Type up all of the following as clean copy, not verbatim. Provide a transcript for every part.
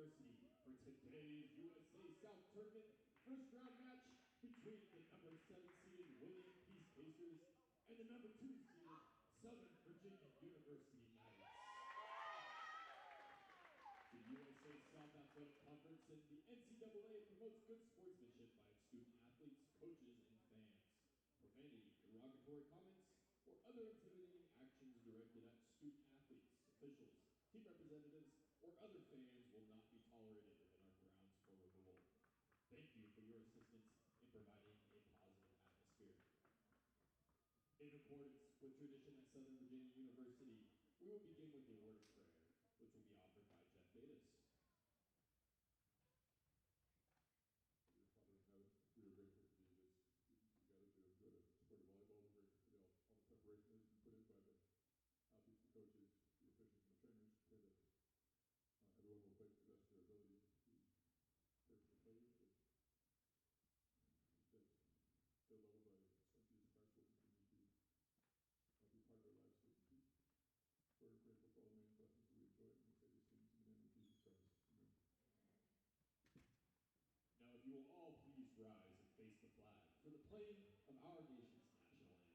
University for today's USA South Tournament first round match between the number 7 seeded William Peace Pacers and the number 2 seeded Southern Virginia University Knights. The USA South Athletic Conference and the NCAA promotes good sportsmanship by its student athletes, coaches, and fans. Profanity, derogatory comments, or other intimidating actions directed at student athletes, officials, team representatives, or other fans will not be tolerated within our grounds for removal. Thank you for your assistance in providing a positive atmosphere. In accordance with tradition at Southern Virginia University, we will begin with a word of prayer, which will be offered by Jeff Davis. Dear Father in heaven, we are grateful to be together to enjoy the sport of volleyball. We're grateful for all the preparation that has been put in by the athletes, the coaches, the officials, and the trainers. Pray that everyone will play to the best of their ability. We pray for the players that they're loved by Son Jesus Christ will continue to be part of their lives to compete. We're grateful for all the many blessings that we enjoy, and we say these things in the name of Jesus Christ. Amen. Now, if you will all please rise and face the flag for the playing of our nation's national anthem.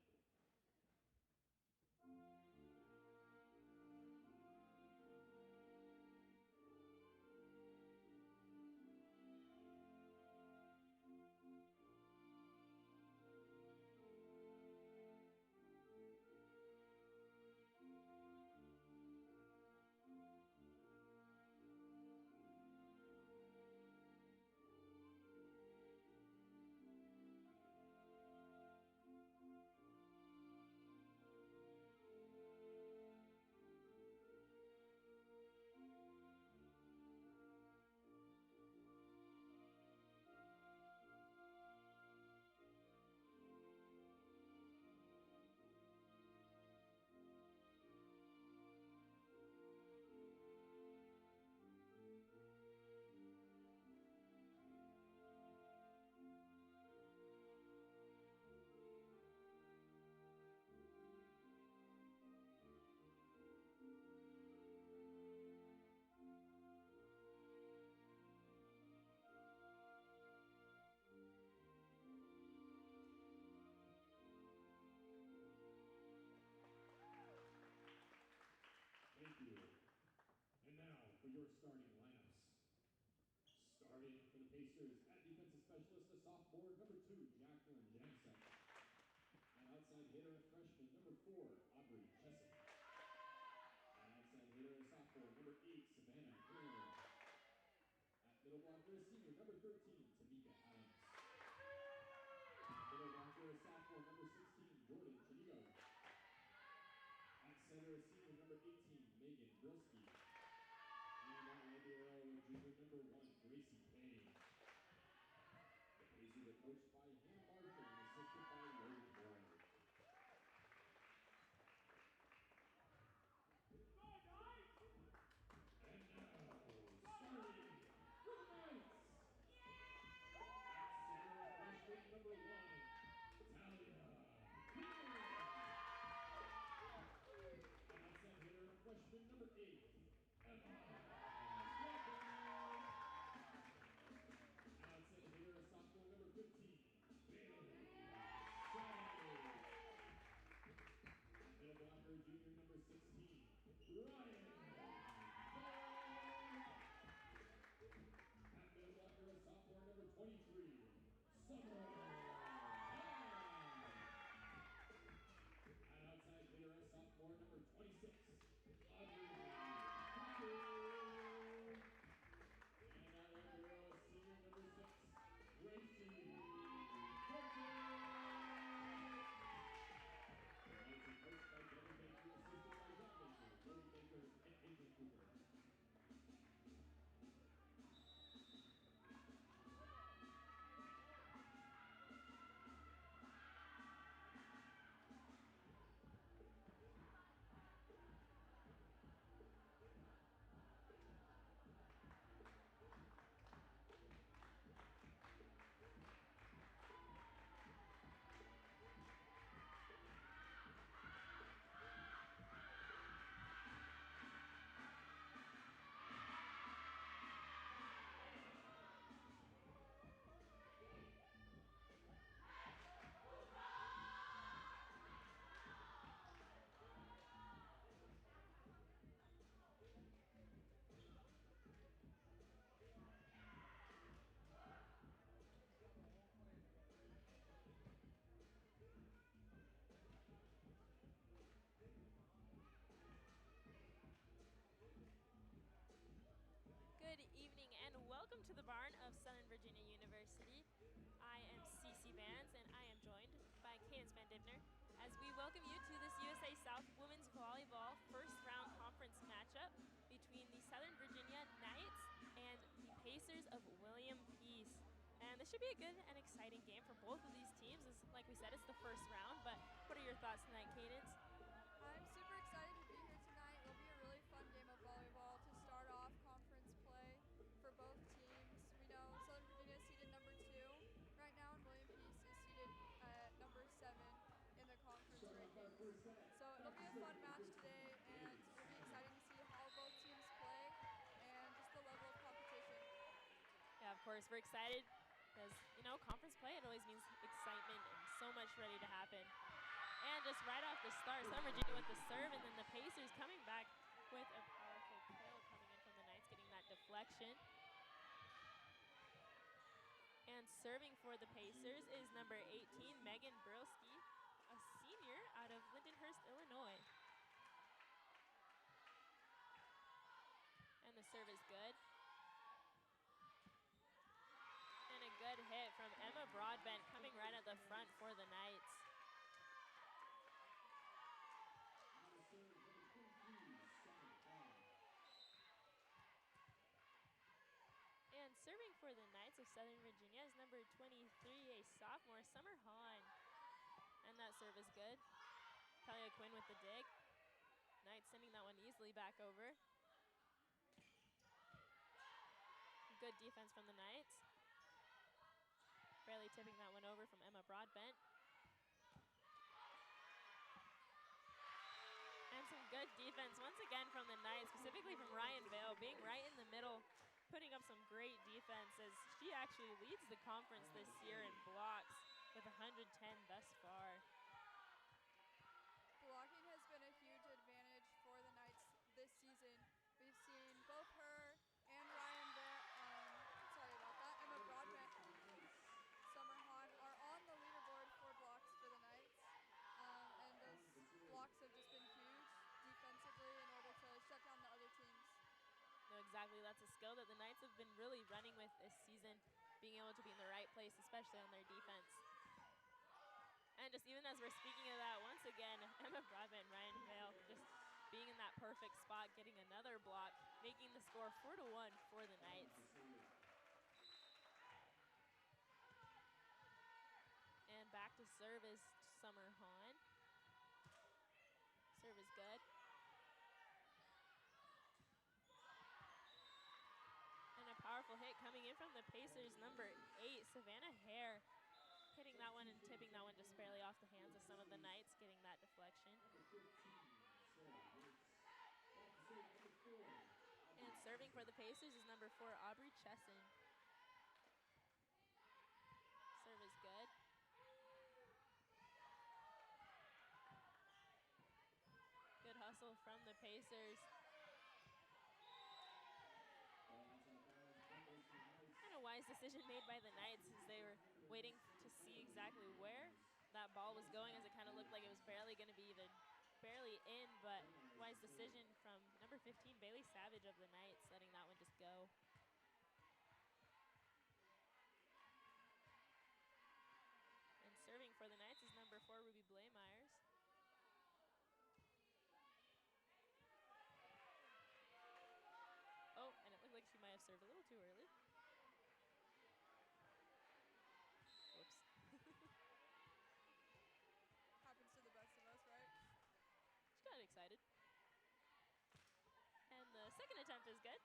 Thank you. And now for your starting lineups. Starting for the Pacers at defensive specialist, a sophomore, number 2, Jacqueline Jansen. An outside hitter, a freshman, number 4, Aubrey Chesson. An outside hitter, a sophomore, number 8, Savannah Taylor. At middle blocker, a senior, number 13, Tamika Adams. At middle blocker, a sophomore, number 16, Jordan Chinigo. At center, a senior, number 18, Megan Brilski. And at libero, junior, number 1, Gracie Payne. The Pacers are coached by Hannah Marshall and assisted by Logan Moore. And now, starting for the Knights. At center, freshman, number 1, Talia. Outside hitter, freshman number 8, Emma. Outside hitter, sophomore number 15, Bailey. to the barn of Southern Virginia University. I am Cece Vance, and I am joined by Cadence Van Divner as we welcome you to this USA South Women's Volleyball first round conference matchup between the Southern Virginia Knights and the Pacers of William Peace. And this should be a good and exciting game for both of these teams. As, like we said, it's the first round, but what are your thoughts tonight, Cadence? I'm super excited to be here tonight. It'll be a really fun game of volleyball to start off conference play for both teams. We know Southern Virginia is seeded number 2 right now, and William Peace is seeded at number 7 in the conference rankings. So it'll be a fun match today, and it'll be exciting to see how both teams play and just the level of competition. Yeah, of course, we're excited because, you know, conference play, it always means excitement and so much ready to happen. And just right off the start, Southern Virginia with the serve, and then the Pacers coming back with a powerful kill coming in from the Knights, getting that deflection. And serving for the Pacers is number 18, Megan Brilski, a senior out of Lindenhurst, Illinois. And the serve is good. And a good hit from Emma Broadbent coming right at the front for the Knights. And serving for the Knights of Southern Virginia is number 23, a sophomore, Summer Hahn. And that serve is good. Talia Quinn with the dig. Knights sending that one easily back over. Good defense from the Knights. Barely tipping that one over from Emma Broadbent. And some good defense once again from the Knights, specifically from Ryan Vale, being right in the middle, putting up some great defense as she actually leads the conference this year in blocks with 110 thus far. Blocking has been a huge advantage for the Knights this season. We've seen both her and Ryan Vale, Emma Broadbent, Summer Hahn are on the leaderboard for blocks for the Knights. And those blocks have just been huge defensively in order to shut down the other teams. No, exactly. That's a skill that the Knights have been really running with this season, being able to be in the right place, especially on their defense. And just even as we're speaking of that, once again, Emma Broadbent and Ryan Vale just being in that perfect spot, getting another block, making the score 4-1 for the Knights. And back to serve is Summer Hahn. Serve is good. And a powerful hit coming in from the Pacers, number 8, Savannah Hare. Hitting that one and tipping that one just barely off the hands of some of the Knights, getting that deflection. And serving for the Pacers is number 4, Aubrey Chesson. Serve is good. Good hustle from the Pacers. And a wise decision made by the Knights as they were waiting to see exactly where that ball was going, as it kind of looked like it was barely going to be even barely in, but wise decision from number 15, Bailey Savage of the Knights, letting that one just go. And serving for the Knights is number 4, Ruby Blaemeyers. Oh, and it looked like she might have served a little too early. Whoops. Happens to the best of us, right? She got excited. And the second attempt is good.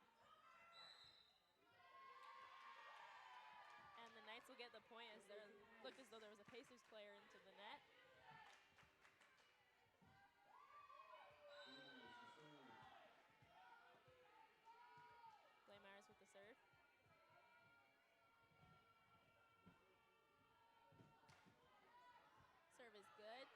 And the Knights will get the point as there looked as though there was a Pacers player into the net. Blaemeyers with the serve. Serve is good.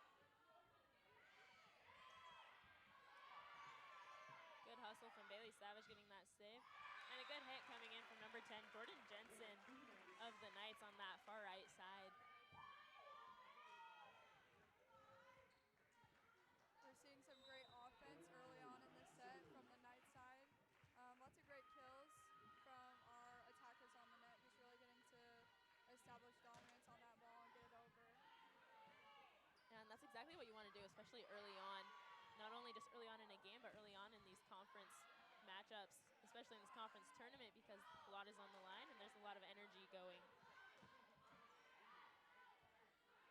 Good hustle from Bailey Savage getting that save. And a good hit coming in from number 10, Jordan Jensen of the Knights on that far right side. We're seeing some great offense early on in this set from the Knights side. Lots of great kills from our attackers on exactly what you want to do, especially early on. Not only just early on in a game, but early on in these conference matchups, especially in this conference tournament, because a lot is on the line and there's a lot of energy going.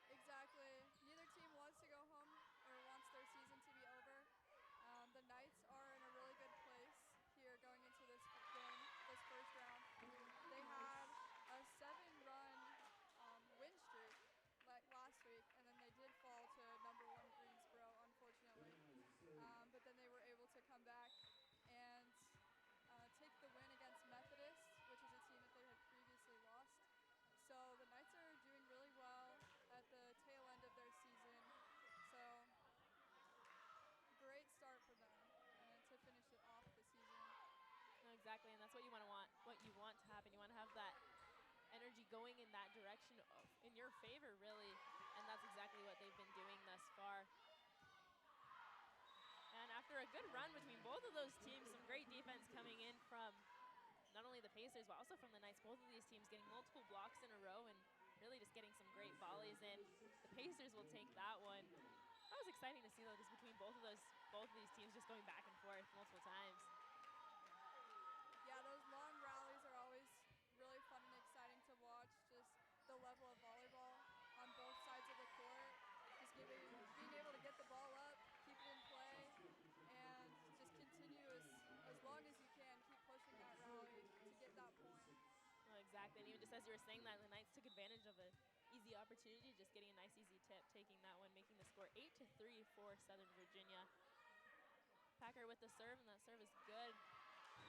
Exactly. Neither team wants to go home or wants their season to be over. The Knights are in a really good place here going into this game, this first round. They had a 7-run win streak like last week, and then they did fall to #1 Greensboro, unfortunately. But then they were able to come back and take the win against Methodist, which is a team that they had previously lost. So the Knights are doing really well at the tail end of their season. So great start for them to finish it off the season. No, exactly, and that's what you want to happen. You want to have that energy going in that direction in your favor, really, and that's exactly what they've been doing thus far. And after a good run between both of those teams, some great defense coming in from not only the Pacers, but also from the Knights. Both of these teams getting multiple blocks in a row and really just getting some great volleys in. The Pacers will take that one. That was exciting to see, though, just between both of these teams just going back and forth multiple times. Yeah, those long rallies are always really fun and exciting to watch. Just the level of volleyball on both sides of the court. Just being able to get the ball up, keep it in play, and just continue as long as you can. Keep pushing that rally to get that point. Oh, exactly, and even just as you were saying that, the Knights took advantage of an easy opportunity, just getting a nice easy tip, taking that one, making the score 8-3 for Southern Virginia. Packer with the serve, and that serve is good.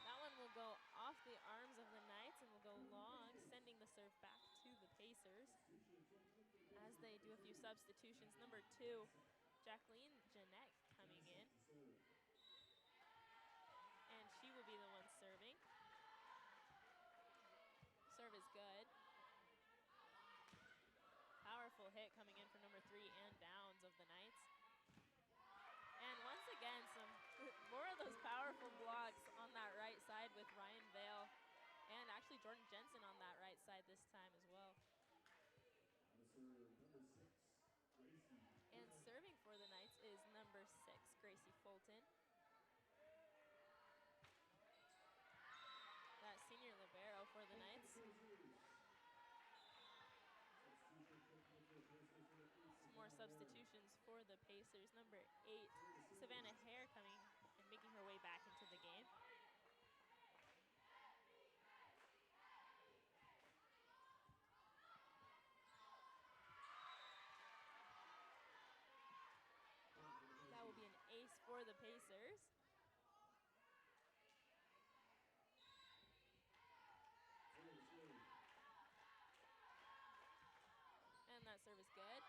That one will go off the arms of the Knights and will go long, sending the serve back to the Pacers as they do a few substitutions. Number 2, Jacqueline Jeanette coming in. And she will be the one serving. Serve is good. Powerful hit coming in for number 3, Ann Downs of the Knights. And once again, some more of those powerful blocks on that right side with Ryan Vale and actually Jordan Jensen on that right side this time as well. And serving for the Knights is number 6, Gracie Fulton. That senior libero for the Knights. Some more substitutions for the Pacers. Number 8, Savannah Hare coming and making her way back into the game. That will be an ace for the Pacers. And that serve is good.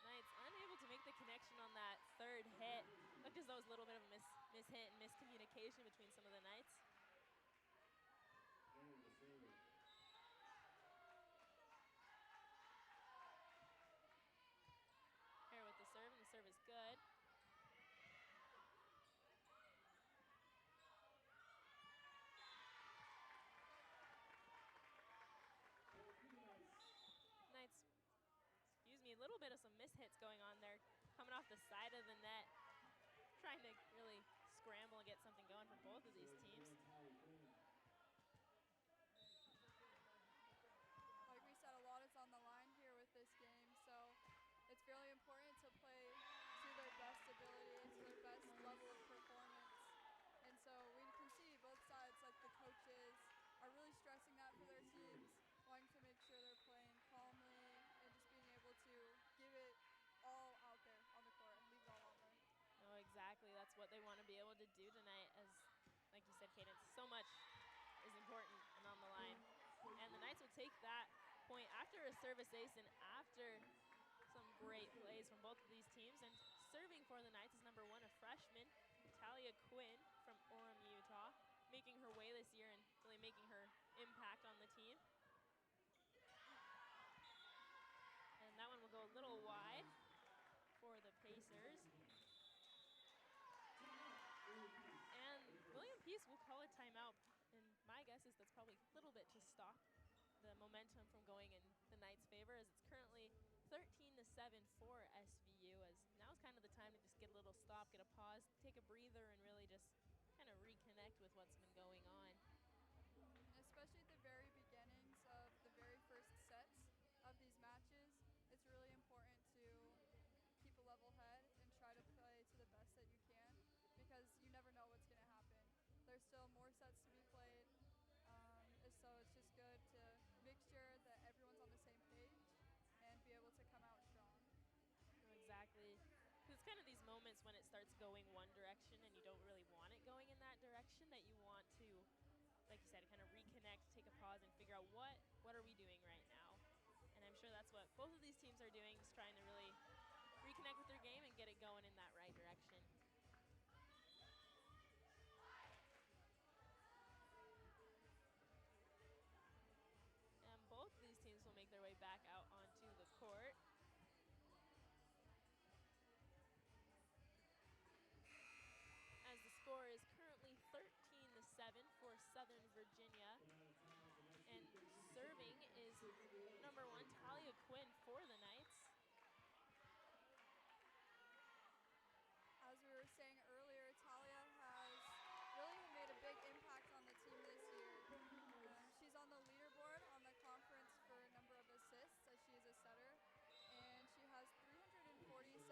Knights unable to make the connection on that third hit. Looked as though it was a little bit of a mishit and miscommunication between some of the Knights. Hare with the serve, and the serve is good. Knights, excuse me, a little bit of some mishits going on there, coming off the side of the net, trying to really scramble and get something going for both of these teams. Like we said, a lot is on the line here with this game, so it's really important to play to their best ability, to their best level of performance. And so we can see both sides, like the coaches, are really stressing that for their teams, wanting to make sure they're playing calmly and just being able to give it all out there on the court and leave it all on there. No, exactly. That's what they want to be able to do tonight, as, like you said, Cadence, so much is important and on the line. And the Knights will take that point after a service ace and after some great plays from both of these teams. And serving for the Knights is number 1, a freshman, Talia Quinn from Orem, Utah, making her way this year and really making her impact on the team. And that one will go a little wide for the Pacers. And William Peace will call a timeout, and my guess is that's probably a little bit to stop the momentum from going in the Knights' favor, as it's currently 13-7 for SVU, as now is kind of the time to just get a little stop, get a pause, take a breather, and really just kind of reconnect with what's been going on. Especially at the very beginnings of the very first sets of these matches, it's really important to keep a level head and try to play to the best that you can, because you never know what's going to happen. There's still more sets to be played, so it's just good to make sure that everyone's on the same page and be able to come out strong. No, exactly. It's kind of these moments when it starts going one direction and you don't really want it going in that direction, that you want to, like you said, kind of reconnect, take a pause, and figure out what are we doing right now. And I'm sure that's what both of these teams are doing, just trying to really reconnect with their game and get it going in that right direction. And both of these teams will make their way back out onto the court. As the score is currently 13-7 for Southern Virginia. And serving is number 1, Talia Quinn for the Knights. As we were saying earlier, Talia has really made a big impact on the team this year. She's on the leaderboard on the conference for a number of assists, as she is a setter, and she has 347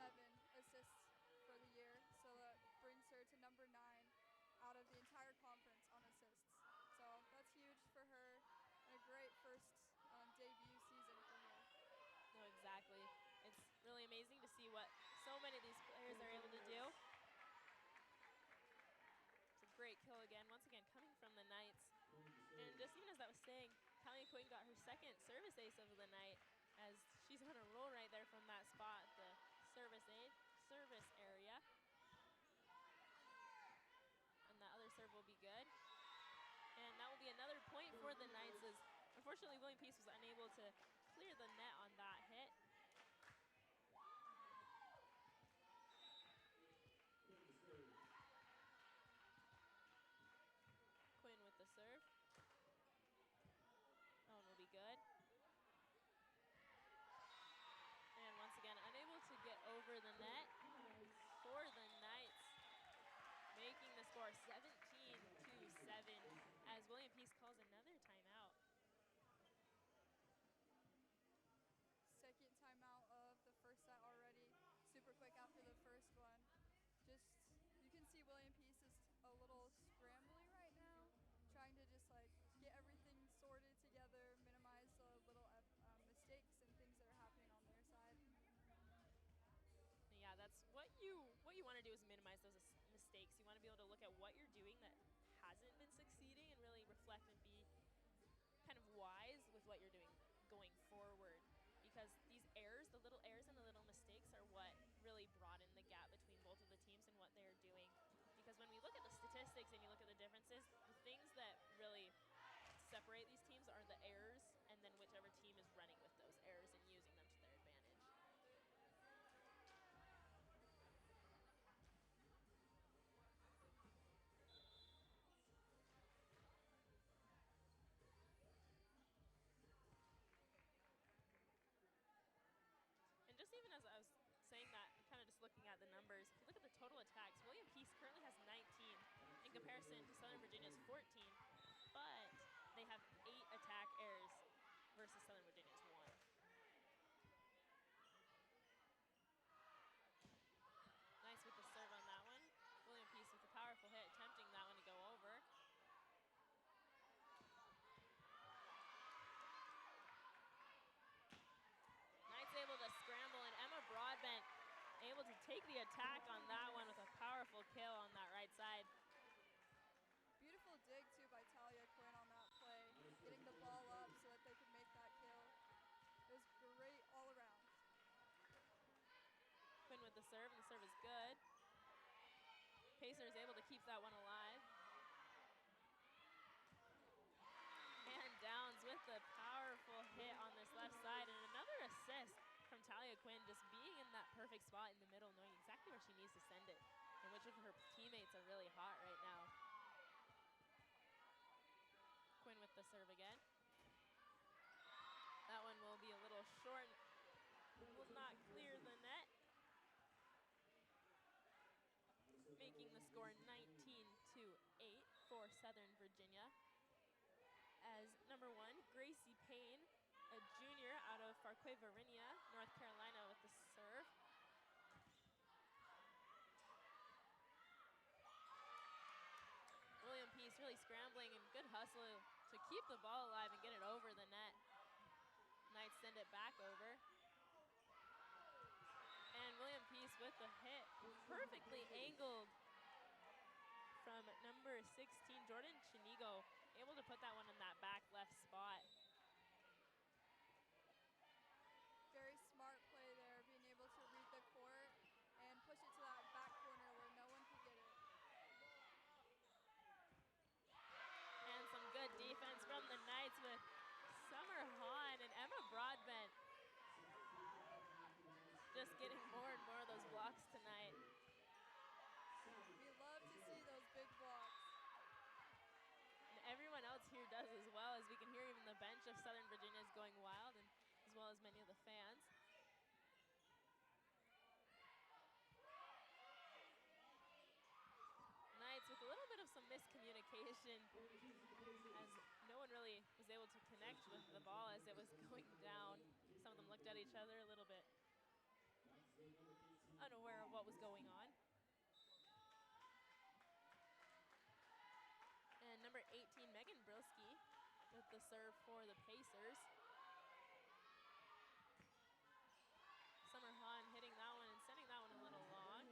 assists for the year, so that brings her to number 9 out of the entire conference on assists. So that's huge for her, and a great first debut season for her. No, exactly. It's really amazing to see what so many of these players are able to do. It's a great kill again, once again coming from the Knights. And just even as I was saying, Talia Quinn got her second service ace of the night, as she's on a roll right there from that spot, the service area. And that other serve will be good. And that will be another point for the Knights, as unfortunately William Peace was unable to clear the net on that hit. Quinn with the serve. That one will be good. And once again, unable to get over the net for the Knights, making the score 17-7 as William Peace calls another timeout. Second timeout of the first set already, super quick after the first one. Just, you can see William Peace is a little scrambly right now, trying to just like get everything sorted together, minimize the little mistakes and things that are happening on their side. Yeah, that's what you want to do, is minimize those mistakes. You want to be able to look at what you're doing that hasn't been succeeding and really reflect and be kind of wise with what you're doing going forward. Because these errors, the little errors and the little mistakes, are what really broaden the gap between both of the teams and what they're doing. Because when we look at the statistics and you look at the differences, the things that really separate these teams are the errors, and then whichever team is running with those errors and using them to their advantage. And just even as I was saying that, kind of just looking at the numbers, if you look at the total attacks, William Peace currently has 19 in comparison to Southern Virginia's 14, but they have 8 attack errors versus Southern Virginia's 1. Nice with the serve on that one. William Peace with a powerful hit, attempting that one to go over. Knights able to scramble, and Emma Broadbent able to take the attack on that one with a powerful kill on that right side. Beautiful dig too by Talia Quinn on that play, getting the ball up so that they could make that kill. It was great all around. Quinn with the serve, and the serve is good. Pacer is able to keep that one alive. And Downs with the powerful hit on this left side, and another assist from Talia Quinn, just being in that perfect spot in the middle, knowing exactly where she needs to send it, and which of her teammates are really hot right now. Quinn with the serve again. short, will not clear the net, making the score 19-8 for Southern Virginia. As number 1, Gracie Payne, a junior out of Farquay-Varinia, North Carolina, with the serve. William Peace really scrambling and good hustle to keep the ball alive and get it over the net. Knights send it back over. And William Peace with the hit, perfectly angled from number 16, Jordan Chinigo, able to put that one in that back left spot. Very smart play there, being able to read the court and push it to that back corner where no one could get it. And some good defense from the Knights with Summer Hahn and Emma Broadbent just getting more and more of those blocks tonight. We love to see those big blocks. And everyone else here does as well, as we can hear even the bench of Southern Virginia is going wild, and as well as many of the fans. Knights with a little bit of some miscommunication, as no one really was able to connect with the ball as it was going down. Some of them looked at each other a little bit unaware of what was going on. And number 18, Megan Brilski, with the serve for the Pacers. Summer Hahn hitting that one and sending that one a little long.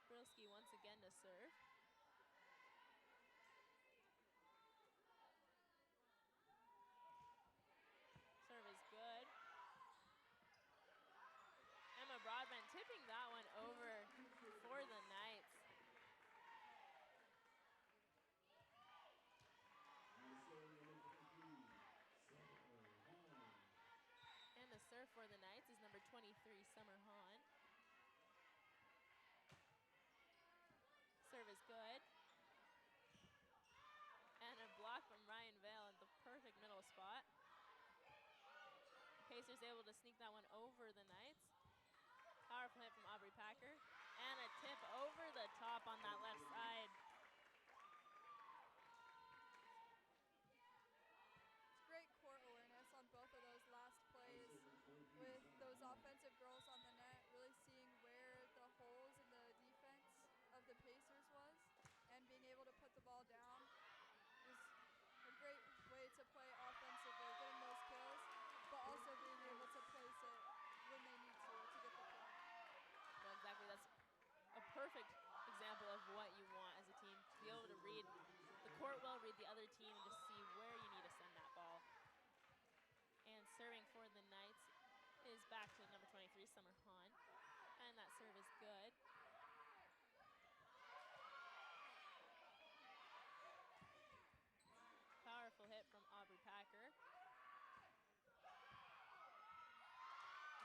Brilski once again to serve. Serve is good. Emma Broadbent tipping that one over for the Knights. And the serve for the Knights is number 23, Summer Hahn. Serve is good. And a block from Ryan Vale at the perfect middle spot. Pacers able to sneak that one over the Knights. Powerful hit from Aubrey Packer. And a tip over the top on that left side. It's great court awareness on both of those last plays with those offensive girls on the net, really seeing where the holes in the defense of the Pacers was and being able to put the ball down. It was a great way to play offensively, getting those kills, but also being able to place it when they need to get the point. Well, exactly, that's a perfect example of what you want as a team, to be able to read the court well, read the other team, and just see where you need to send that ball. And serving for the Knights is back to number 23, Summer Hahn. And that serve is good. Powerful hit from Aubrey Packer.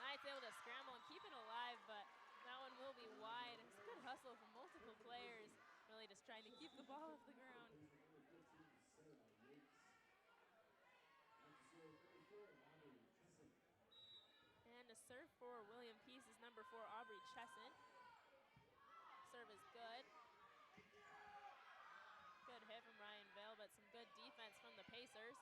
Knights able to scramble and keep it alive, but that one will be wide. It's a good hustle from multiple players, really just trying to keep the ball off the ground. And a serve for William Peace is number 4, Aubrey Chesson. Serve is good. Good hit from Ryan Vale, but some good defense from the Pacers.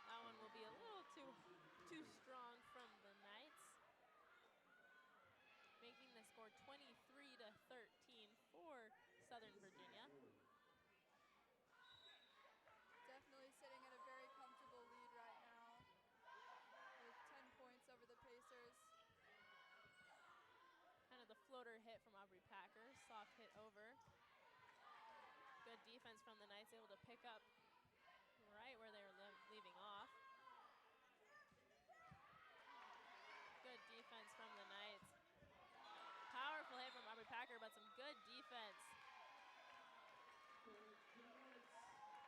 That one will be a little too strong from the Knights, making the score 23-13 for Southern Virginia. Definitely sitting at a very comfortable lead right now with 10 points over the Pacers. Kind of the floater hit from Aubrey Packer, soft hit over. Good defense from the Knights, able to pick up right where they were leaving off. Good defense from the Knights. Powerful hit from Aubrey Packer, but some good defense.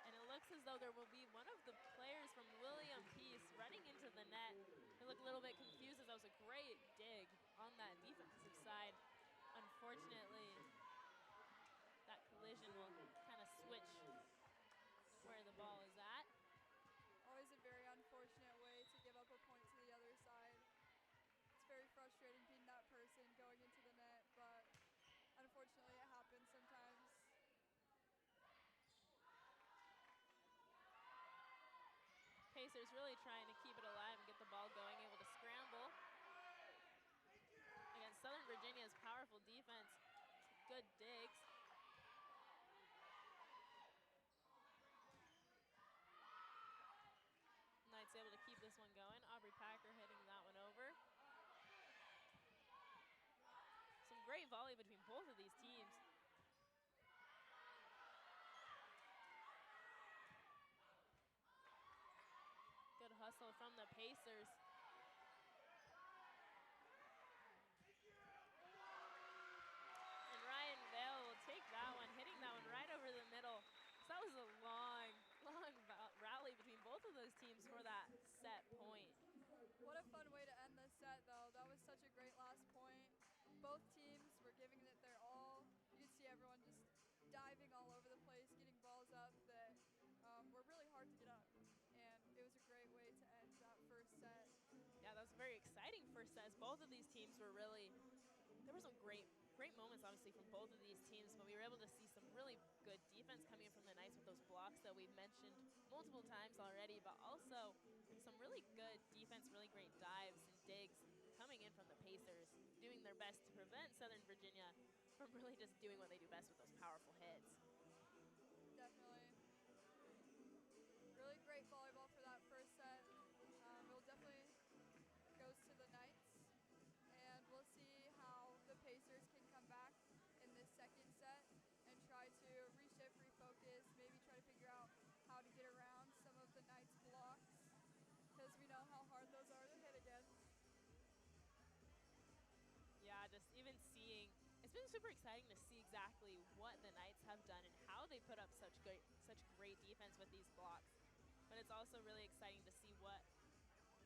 And it looks as though there will be one of the players from William Peace running into the net. They look a little bit confused, as that was a great dig on that defensive side. Unfortunately, Pacers really trying to keep it alive and get the ball going, able to scramble against Southern Virginia's powerful defense. Good digs. Knights able to keep this one going. Aubrey Packer hitting that one over. Some great volley between both of these teams. Good hustle from the Pacers. And Ryan Vale will take that one, hitting that one right over the middle. So that was a long rally between both of those teams for that set point. What a fun way to end this set, though. That was such a great last point. Both teams were giving it their all. You could see everyone just diving all over the place, getting balls up that were really hard to get up. And it was a great way to end that first set. Yeah, that was a very exciting first set as both of these teams were really, there were some great moments obviously from both of these teams, but we were able to see some really good defense coming in from the Knights with those blocks that we've mentioned multiple times already, but also some really good defense, really great dives and digs coming in from the Pacers, doing their best to prevent Southern Virginia from really just doing what they do best with those powerful hits. Definitely. Really great volleyball for that first set. It definitely goes to the Knights. And we'll see how the Pacers can come back in this second set and try to reshift, refocus, maybe try to figure out how to get around some of the Knights' blocks, because we know how hard those are to hit again. Yeah, just even seeing, it's been super exciting to see exactly what the Knights have done and how they put up such great defense with these blocks. But it's also really exciting to see what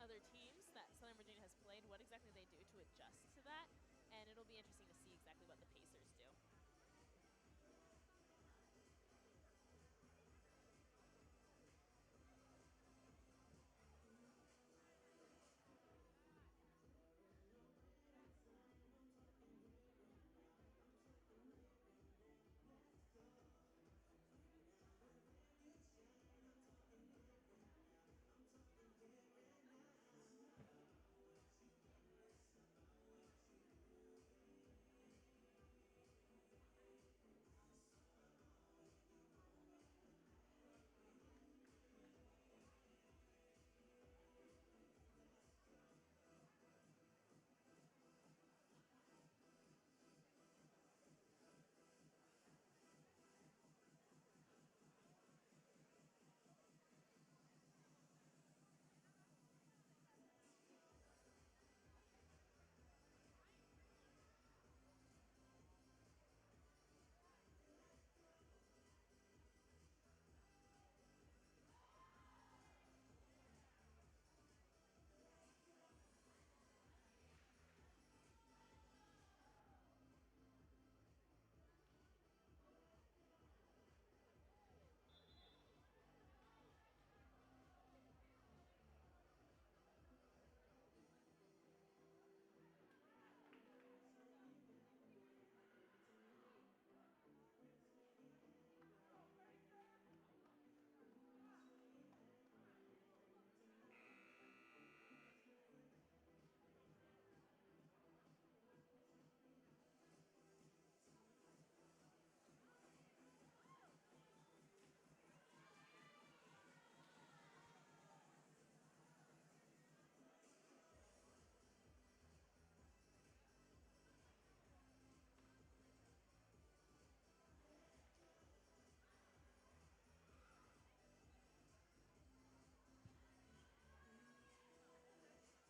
other teams that Southern Virginia has played, what exactly they do to adjust to that. And it'll be interesting to see exactly what the Pacers do.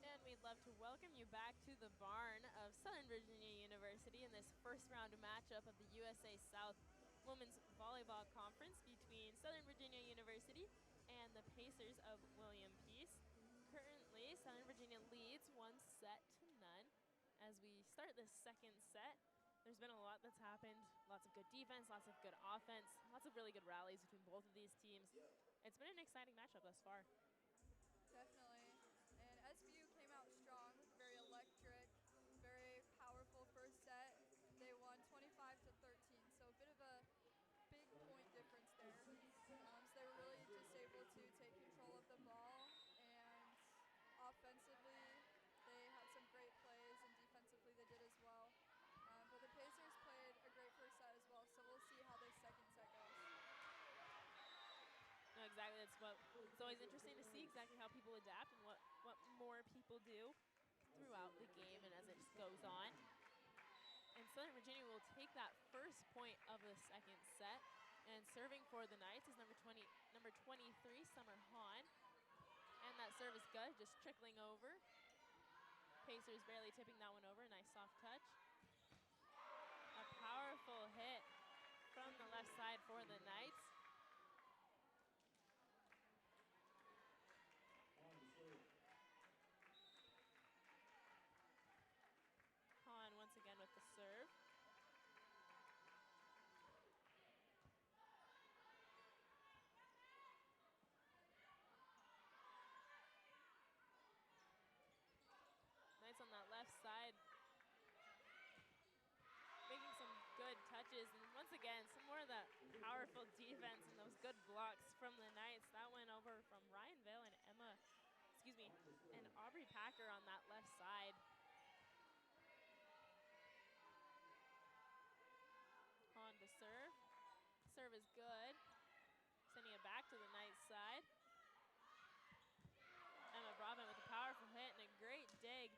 And we'd love to welcome you back to the barn of Southern Virginia University in this first round matchup of the USA South Women's Volleyball Conference between Southern Virginia University and the Pacers of William Peace. Currently, Southern Virginia leads 1-0. As we start this second set, there's been a lot that's happened. Lots of good defense, lots of good offense, lots of really good rallies between both of these teams. It's been an exciting matchup thus far. Definitely. And SVU came out strong, very electric, very powerful first set. They won 25-13, so a bit of a big point difference there. So they were really just able to take control of the ball exactly. It's always interesting to see exactly how people adapt and what more people do throughout the game and as it just goes on. And Southern Virginia will take that first point of the second set. And serving for the Knights is number 23, Summer Hahn. And that serve is good, just trickling over. Pacers barely tipping that one over, nice soft touch. A powerful hit from the left side for the Knights. Hahn once again with the serve. Knights on that left side making some good touches, and once again, some more of that powerful defense and those good blocks from the Knights. That went over from Ryan Vale and and Aubrey Packer on that left side. On to serve. Serve is good. Sending it back to the Knights side. Emma Broadbent with a powerful hit and a great dig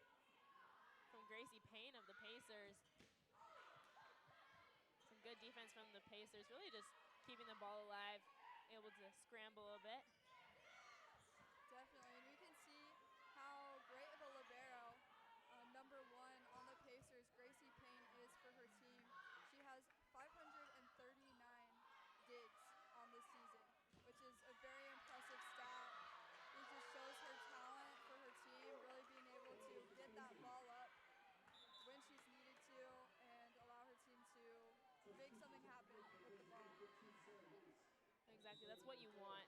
from Gracie Payne of the Pacers. Some good defense from the Pacers, really just keeping the ball alive, able to scramble a bit. Definitely, and we can see how great of a libero number 1 on the Pacers, Gracie Payne, is for her team. She has 539 digs on this season, which is a very impressive stat. It just shows her talent for her team, really being able to get that ball up when she's needed to and allow her team to make something happen with the ball. Exactly, that's what you want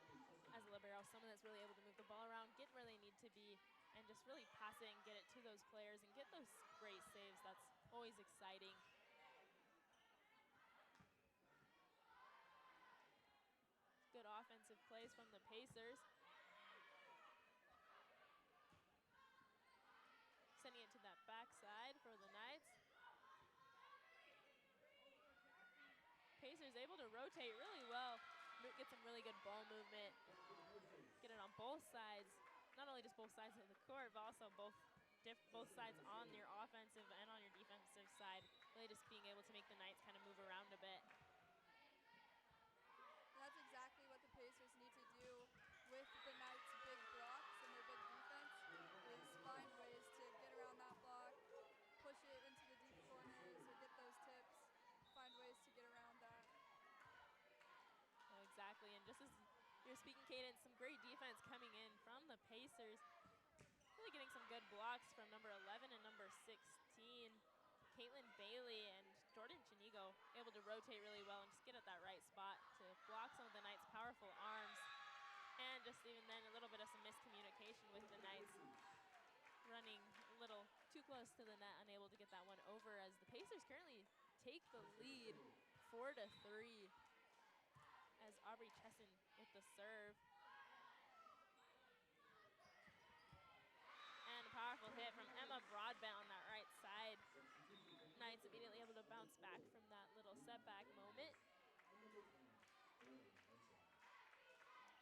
as a libero, someone that's really able to move the ball around, get where they need to be, and just really pass it and get it to those players and get those great saves. That's always exciting. Good offensive plays from the Pacers. Sending it to that backside for the Knights. Pacers able to rotate really well, get some really good ball movement, get it on both sides, not only just both sides of the court, but also both sides on your offensive and on your defensive side, really just being able to make the Knights kind of move around a bit. And that's exactly what the Pacers need to do with the Knights' big blocks and their big defense, is find ways to get around that block, push it into the deep corners, or get those tips, find ways to get around that. Oh, exactly, and just as you're speaking, Cadence, some great defense coming in from the Pacers. Really getting some good blocks from number 11 and number 16. Caitlin Bailey and Jordan Chinigo able to rotate really well and just get at that right spot to block some of the Knights' powerful arms. And just even then, a little bit of some miscommunication with the Knights. Running a little too close to the net, unable to get that one over, as the Pacers currently take the lead 4-3. As Aubrey Chesson with the serve. And a powerful hit from Emma Broadbent on that right side. Knights immediately able to bounce back from that little setback moment.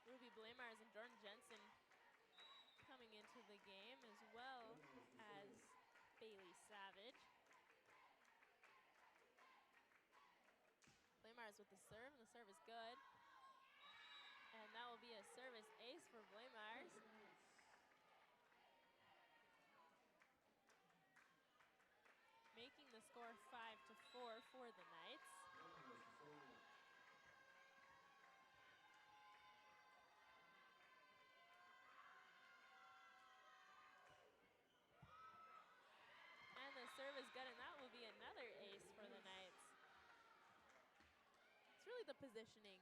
Ruby Blamars and Jordan Jensen coming into the game, as well as Bailey Savage. Blamars with the serve, and the serve is good. And that will be a service ace for Blamars. Making the score 5-4 for the Knights. And the serve is good, and that will be another ace for the Knights. It's really the positioning,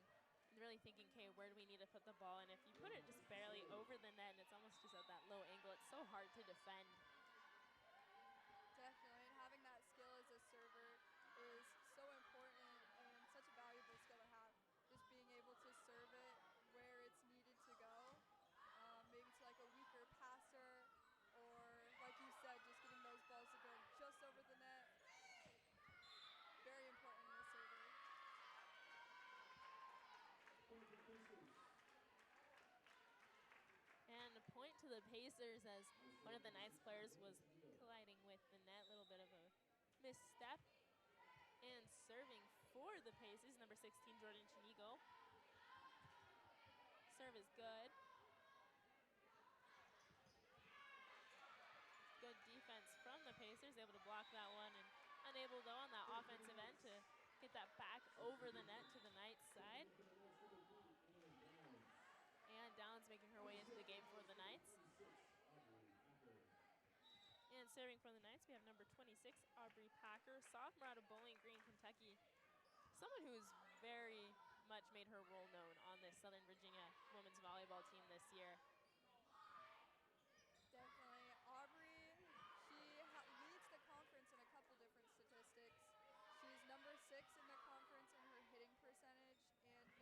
and really thinking, okay, where do we need to put the ball? And if you put it just barely over the net, and it's almost just at that low angle, it's so hard to defend. Definitely, and having that skill as a server is so important and such a valuable skill to have. Just being able to serve it where it's needed to go, maybe to like a weaker passer, or like you said, just getting those balls to go just over the net. Very important in a server. Pacers as one of the Knights players was colliding with the net. A little bit of a misstep. And serving for the Pacers, number 16, Jordan Chinigo. Serve is good. Good defense from the Pacers, able to block that one, and unable though on that offensive end to get that back over the net to the Knights side. And Downs making her way into the game for the Knights. And serving for the Knights, we have number 26, Aubrey Packer, sophomore out of Bowling Green, Kentucky. Someone who's very much made her role known on this Southern Virginia women's volleyball team this year. Definitely. Aubrey, she leads the conference in a couple different statistics. She's number 6 in the conference in her hitting percentage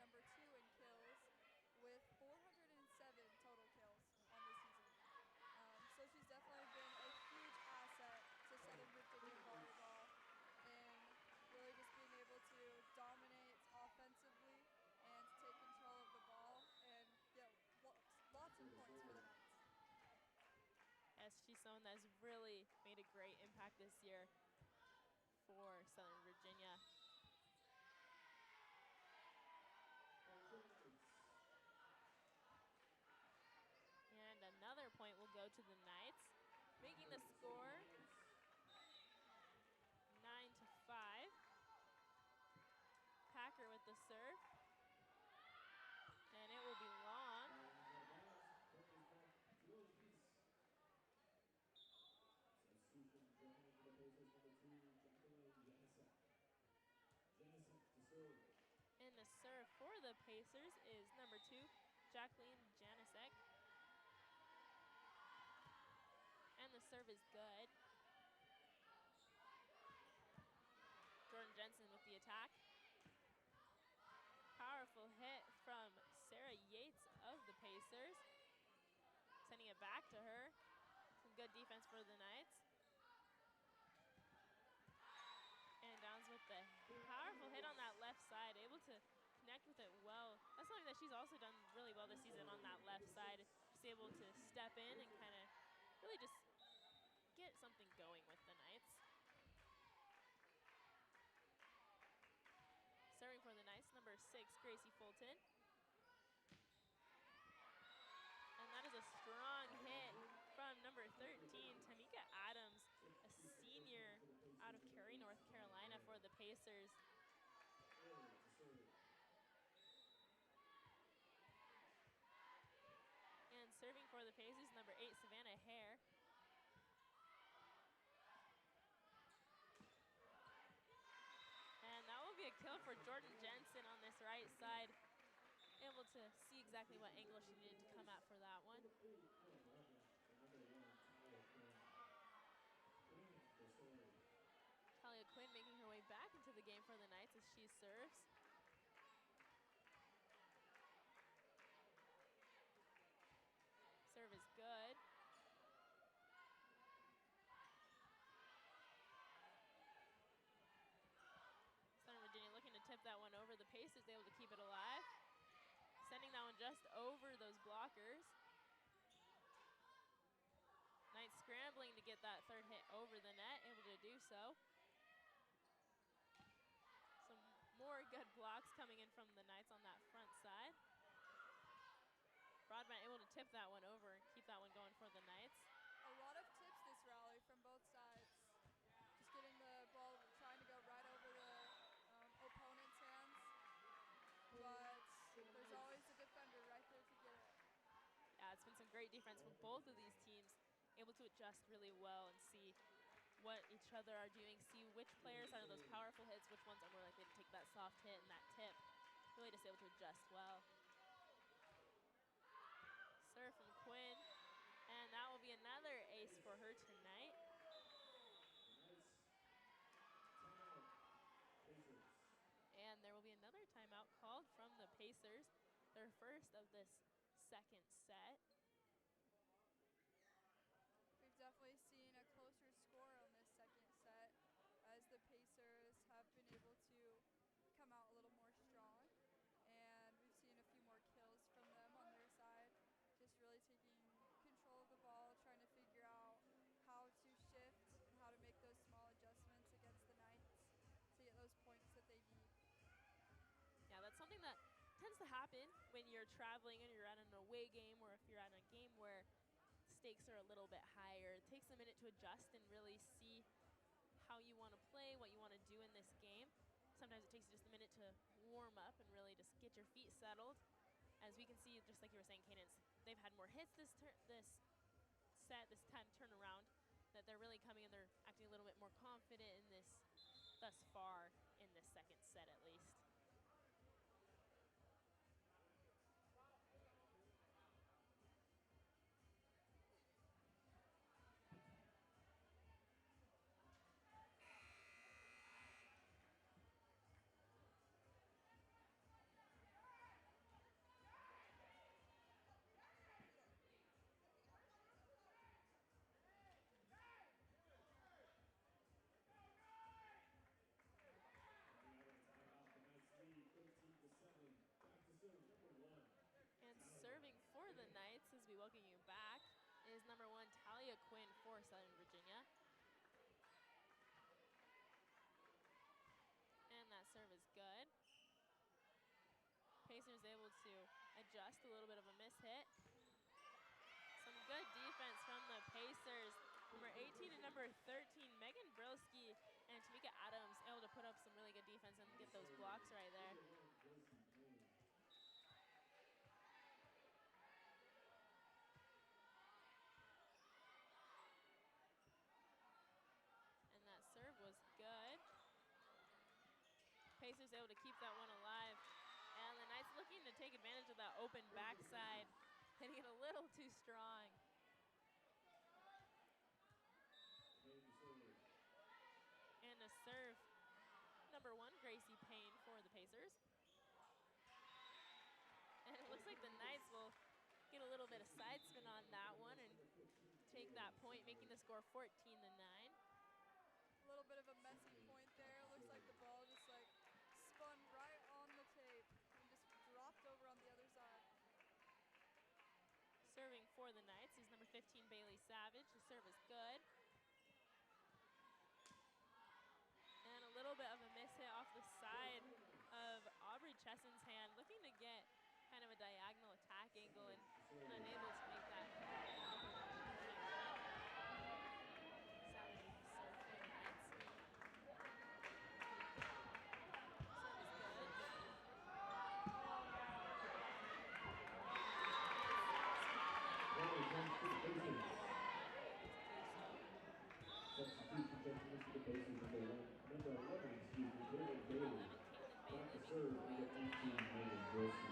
and number 2 in kills with 407 total kills on the season. So she's definitely been a huge asset to Southern Virginia volleyball and really just being able to dominate offensively and take control of the ball and get lots of points for the Knights. Yes, she's someone that's really made a great impact this year for Southern Virginia. And another point will go to the Knights, making the score 9-5. Packer with the serve. And it will be long. Substitution joining for the Pacers, number 2, Jacqueline Janicek. Janicek to serve. And the serve for the Pacers is number 2, Jacqueline Janicek. And the serve is good. Jordan Jensen with the attack. Powerful hit from Sarah Yates of the Pacers. Sending it back to her. Some good defense for the Knights. And Downs with the powerful hit on that left side, able to connect with it well. That's something that she's also done really well this season on that left side. She's able to step in and kind of really just get something going with the Knights. Serving for the Knights, number 6, Gracie Fulton. And that is a strong hit from number 13, Tamika Adams, a senior out of Cary, North Carolina for the Pacers. And serving for the Pacers, number 8, Savannah Hare. And that will be a kill for Jordan Jensen on this right side. Able to see exactly what angle she needed to come at for that one. Talia Quinn making her way back into the game for the Knights as she serves. Serve is good. Southern Virginia looking to tip that one over. The Pacers able to keep it alive. Sending that one just over those blockers. Knights scrambling to get that third hit over the net, able to do so. Some more good blocks coming in from the Knights on that front side. Broadbent able to tip that one over and keep that one going for the Knights. A lot of tips this rally from both sides. Just getting the ball, trying to go right over the opponent's hands. But there's always a defender right there to get it. Yeah, it's been some great defense from both of these teams, able to adjust really well and see what each other are doing, see which players out of those powerful hits, which ones are more likely to take that soft hit and that tip. Really just able to adjust well. Serve from Quinn, and that will be another ace for her tonight. And there will be another timeout called from the Pacers, their first of this second set. We've definitely seen a closer score on this second set as the Pacers have been able to come out a little more strong. And we've seen a few more kills from them on their side, just really taking control of the ball. to happen when you're traveling and you're at an away game, or if you're at a game where stakes are a little bit higher. It takes a minute to adjust and really see how you want to play, what you want to do in this game. Sometimes it takes just a minute to warm up and really just get your feet settled. As we can see, just like you were saying, Cadence, they've had more hits this time turnaround, that they're really coming and they're acting a little bit more confident in this thus far in this second set at least. And serving for the Knights, as we welcome you back, is number 1, Talia Quinn for Southern Virginia. And that serve is good. Pacers able to adjust, a little bit of a miss hit. Some good defense from the Pacers. Number 18 and number 13, Megan Broski and Tamika Adams able to put up some really good defense and get those blocks right there. And that serve was good. Pacers able to keep that one alive. And the Knights looking to take advantage of that open backside, hitting it a little too strong. And a serve, number 1, Gracie Payne for the Pacers. And it looks like the Knights will get a little bit of side spin on that one and take that point, making the score 14-9. A little bit of a messy point there. Looks like the ball just like spun right on the tape and just dropped over on the other side. Serving for the Knights is number 15, Bailey Savage. The serve is good. And a little bit of a miss hit off the side of Aubrey Chesson's hand, looking to get kind of a diagonal attack angle and unable to make that. Savage with the serve for the Knights. Serve is good. Substitution judgments for the Pacers number 11, Caitlin Bailey. Back to serve, number 18, Megan Broski.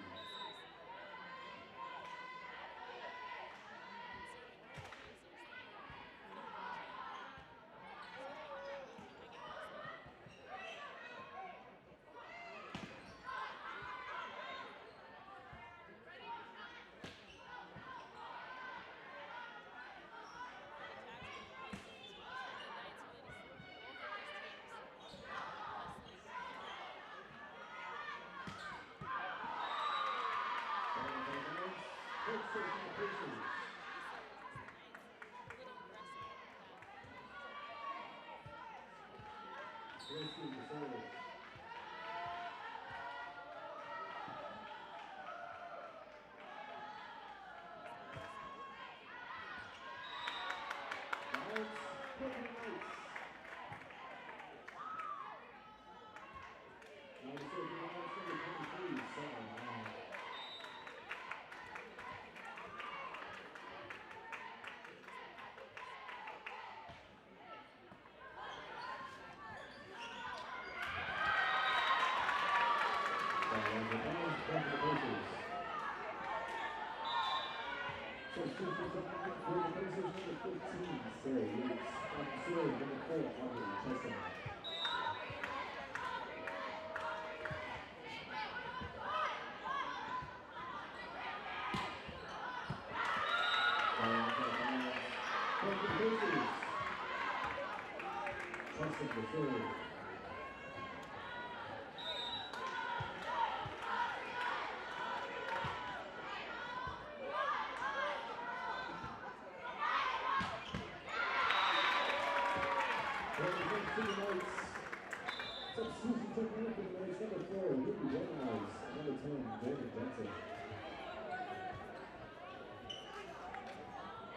Substitution checking in for the Knights, number 4, Ruby Whitehouse, and number 10, Jordan Jensen.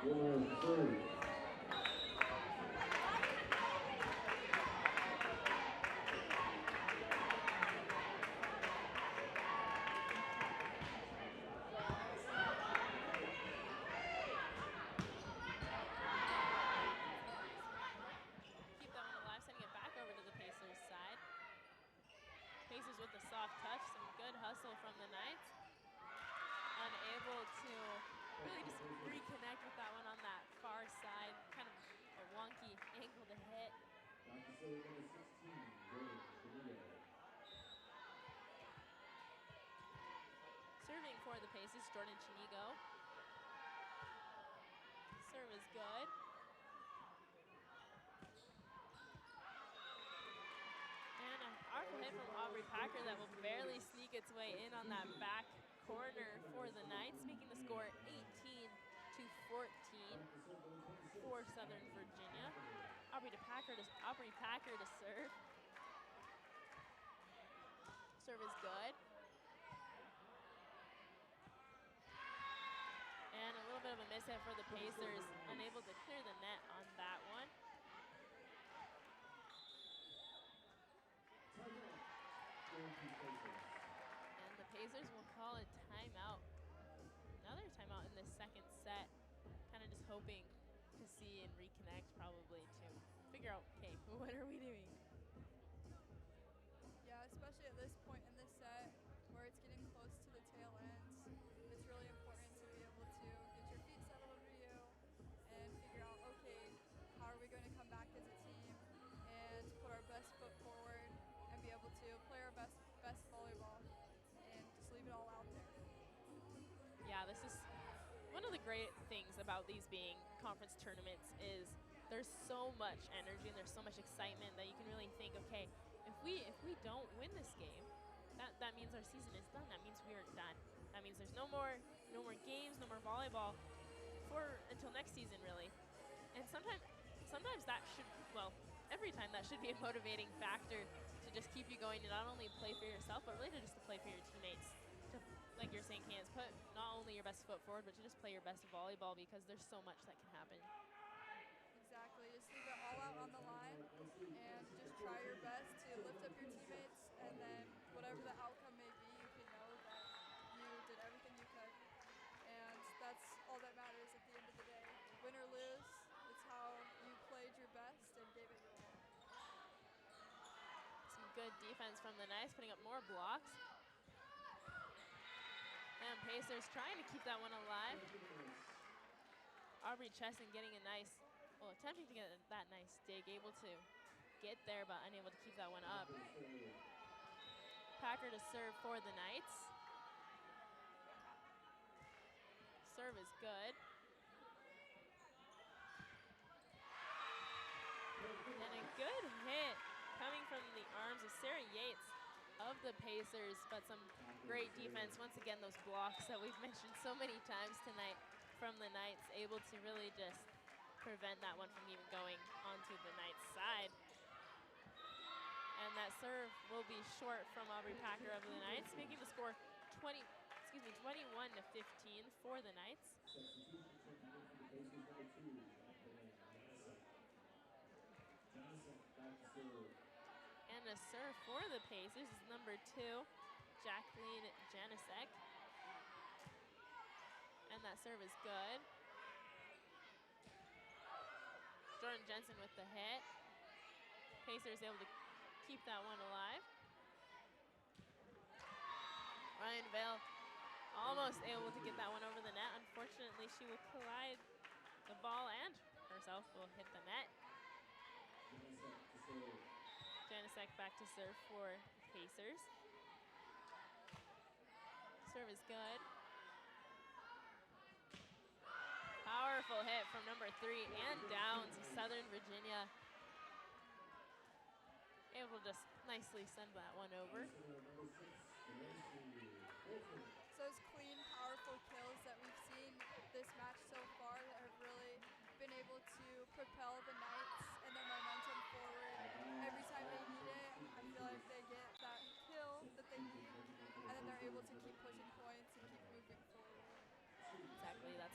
Your serve. Keep that one alive, sending it back over to the Pacers side. Pacers with the soft touch, some good hustle from the Knights. Unable to really just reconnect with that one on that far side. Kind of a wonky angle to hit. Back to serve number 16, Jordan Benito. Serving for the Pacers, Jordan Chinigo. Serve is good. And an artful hit from Aubrey Packer that will barely sneak its way in on that back corner for the Knights, making the score 18-14 for Southern Virginia. Aubrey Packer to serve. Serve is good. And a little bit of a mishit for the Pacers, unable to clear the net on that one. And the Pacers will call a timeout. Another timeout in this second set. Kind of just hoping to see and reconnect, probably to figure out, okay, what are we doing? Yeah, especially at this point in this set where it's getting close to the tail ends, it's really important to be able to get your feet settled under you and figure out, okay, how are we going to come back as a team and put our best foot forward and be able to play our best volleyball and just leave it all out there. Yeah, this is one of the great things about these being conference tournaments is there's so much energy and there's so much excitement that you can really think, okay, if we don't win this game, that means our season is done. That means we are done. That means there's no more games, no more volleyball until next season, really. And sometimes that should, well, every time that should be a motivating factor to just keep you going to not only play for yourself, but really to just to play for your teammates. To, like you're saying, Candace, put not only your best foot forward, but to just play your best volleyball because there's so much that can happen. Exactly, just leave it all out on the line and just try your best to lift up your teammates, and then whatever the outcome may be, you can know that you did everything you could. And that's all that matters at the end of the day. Win or lose, it's how you played your best and gave it your all. Some good defense from the Knights, putting up more blocks. And Pacers trying to keep that one alive. Aubrey Chesson getting a nice, well, attempting to get that nice dig, able to get there, but unable to keep that one up. Packer to serve for the Knights. Serve is good. And a good hit coming from the arms of Sarah Yates of the Pacers, but some great defense. Once again, those blocks that we've mentioned so many times tonight from the Knights, able to really just prevent that one from even going onto the Knights' side. And that serve will be short from Aubrey Packer of the Knights, making the score 21-15 for the Knights. And a serve for the Pacers is number 2, Jacqueline Janisek. And that serve is good. Jordan Jensen with the hit. Pacers able to keep that one alive. Ryan Vale almost able to get that one over the net. Unfortunately, she will collide. The ball and herself will hit the net. Janisek back to serve for Pacers. Serve is good. Powerful hit from number 3 and down to Southern Virginia. Able to just nicely send that one over. So those clean, powerful kills that we've seen this match so far that have really been able to propel the Knights and their momentum forward every time they need it. I feel like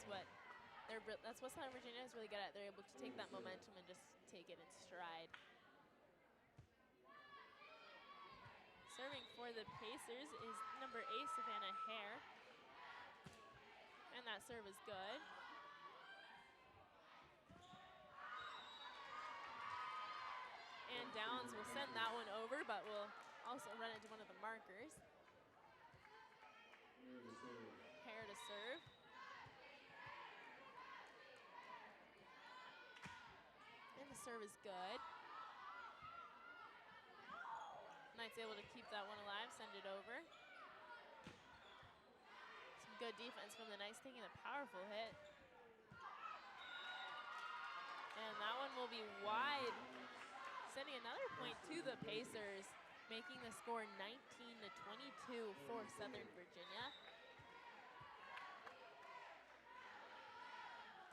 that's what Southern Virginia is really good at. They're able to take that momentum and just take it in stride. Serving for the Pacers is number 8, Savannah Hare. And that serve is good. And Downs will send that one over, but will also run into one of the markers. Hare to serve. And the serve is good. Knight's able to keep that one alive, send it over. Some good defense from the Knights, taking a powerful hit. And that one will be wide, sending another point to the Pacers, making the score 19-22 for Southern Virginia.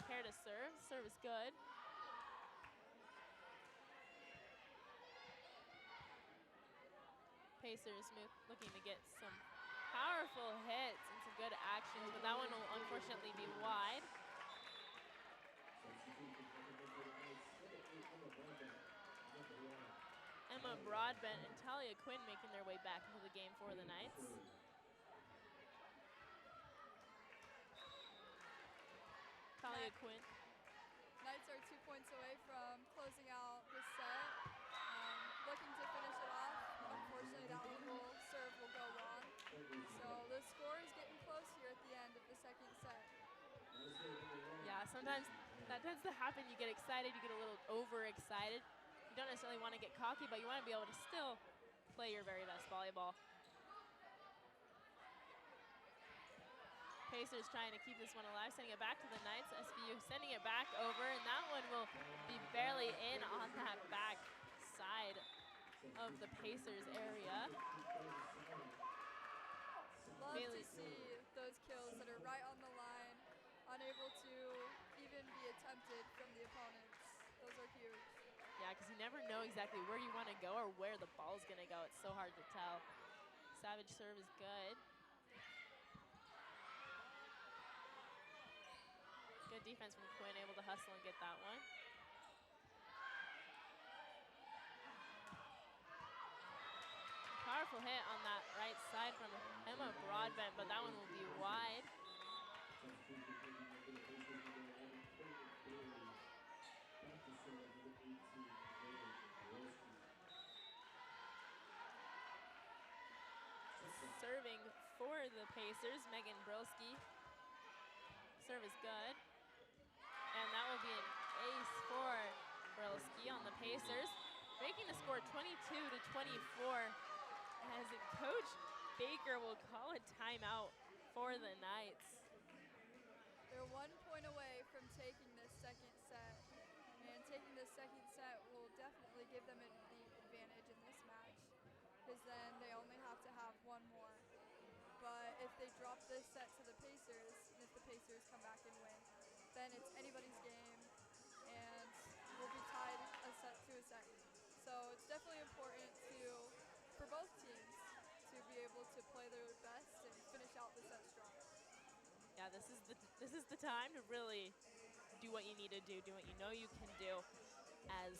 Hare to serve. Serve is good. Pacers looking to get some powerful hits and some good actions, but that one will unfortunately be wide. Emma Broadbent and Talia Quinn making their way back into the game for the Knights. Talia Quinn. Knights are 2 points away from closing out this set. Looking to finish it off. Unfortunately, that one will go long. So the score is getting close here at the end of the second set. Yeah, sometimes that tends to happen. You get excited, you get a little overexcited. You don't necessarily want to get cocky, but you want to be able to still play your very best volleyball. Pacers trying to keep this one alive, sending it back to the Knights. SVU sending it back over, and that one will be barely in on that back side of the Pacers area. Love to see those kills that are right on the line, unable to even be attempted from the opponents. Those are huge. Yeah, because you never know exactly where you want to go or where the ball's going to go. It's so hard to tell. Savage serve is good. Good defense from Quinn, able to hustle and get that one. Powerful hit on that right side from Emma Broadbent, but that one will be wide. Serving for the Pacers, Megan Brilski. Serve is good. And that will be an ace for Brilski on the Pacers, making the score 22-24 as Coach Baker will call a timeout for the Knights. They're 1 point away from taking this second set, and taking this second set will definitely give them the advantage in this match, because then they only have to have one more. But if they drop this set to the Pacers, and if the Pacers come back and win, then it's anybody's game, and we'll be tied a set. So it's definitely important for both teams to be able to play their best and finish out the set strong. Yeah, this is the time to really do what you need to do what you know you can do. As,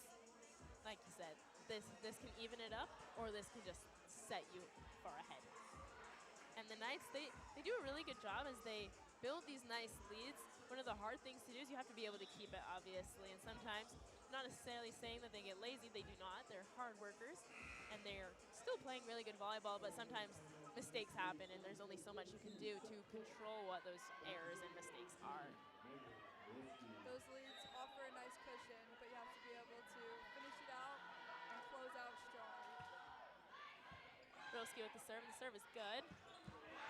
like you said, this can even it up, or this can just set you far ahead. And the Knights, they do a really good job as they build these nice leads. One of the hard things to do is you have to be able to keep it, obviously. And sometimes, I'm not necessarily saying that they get lazy. They do not. They're hard workers, and they're still playing really good volleyball. But sometimes mistakes happen, and there's only so much you can do to control what those errors and mistakes are. Those leads offer a nice cushion, but you have to be able to finish it out and close out strong. Brilski with the serve. The serve is good.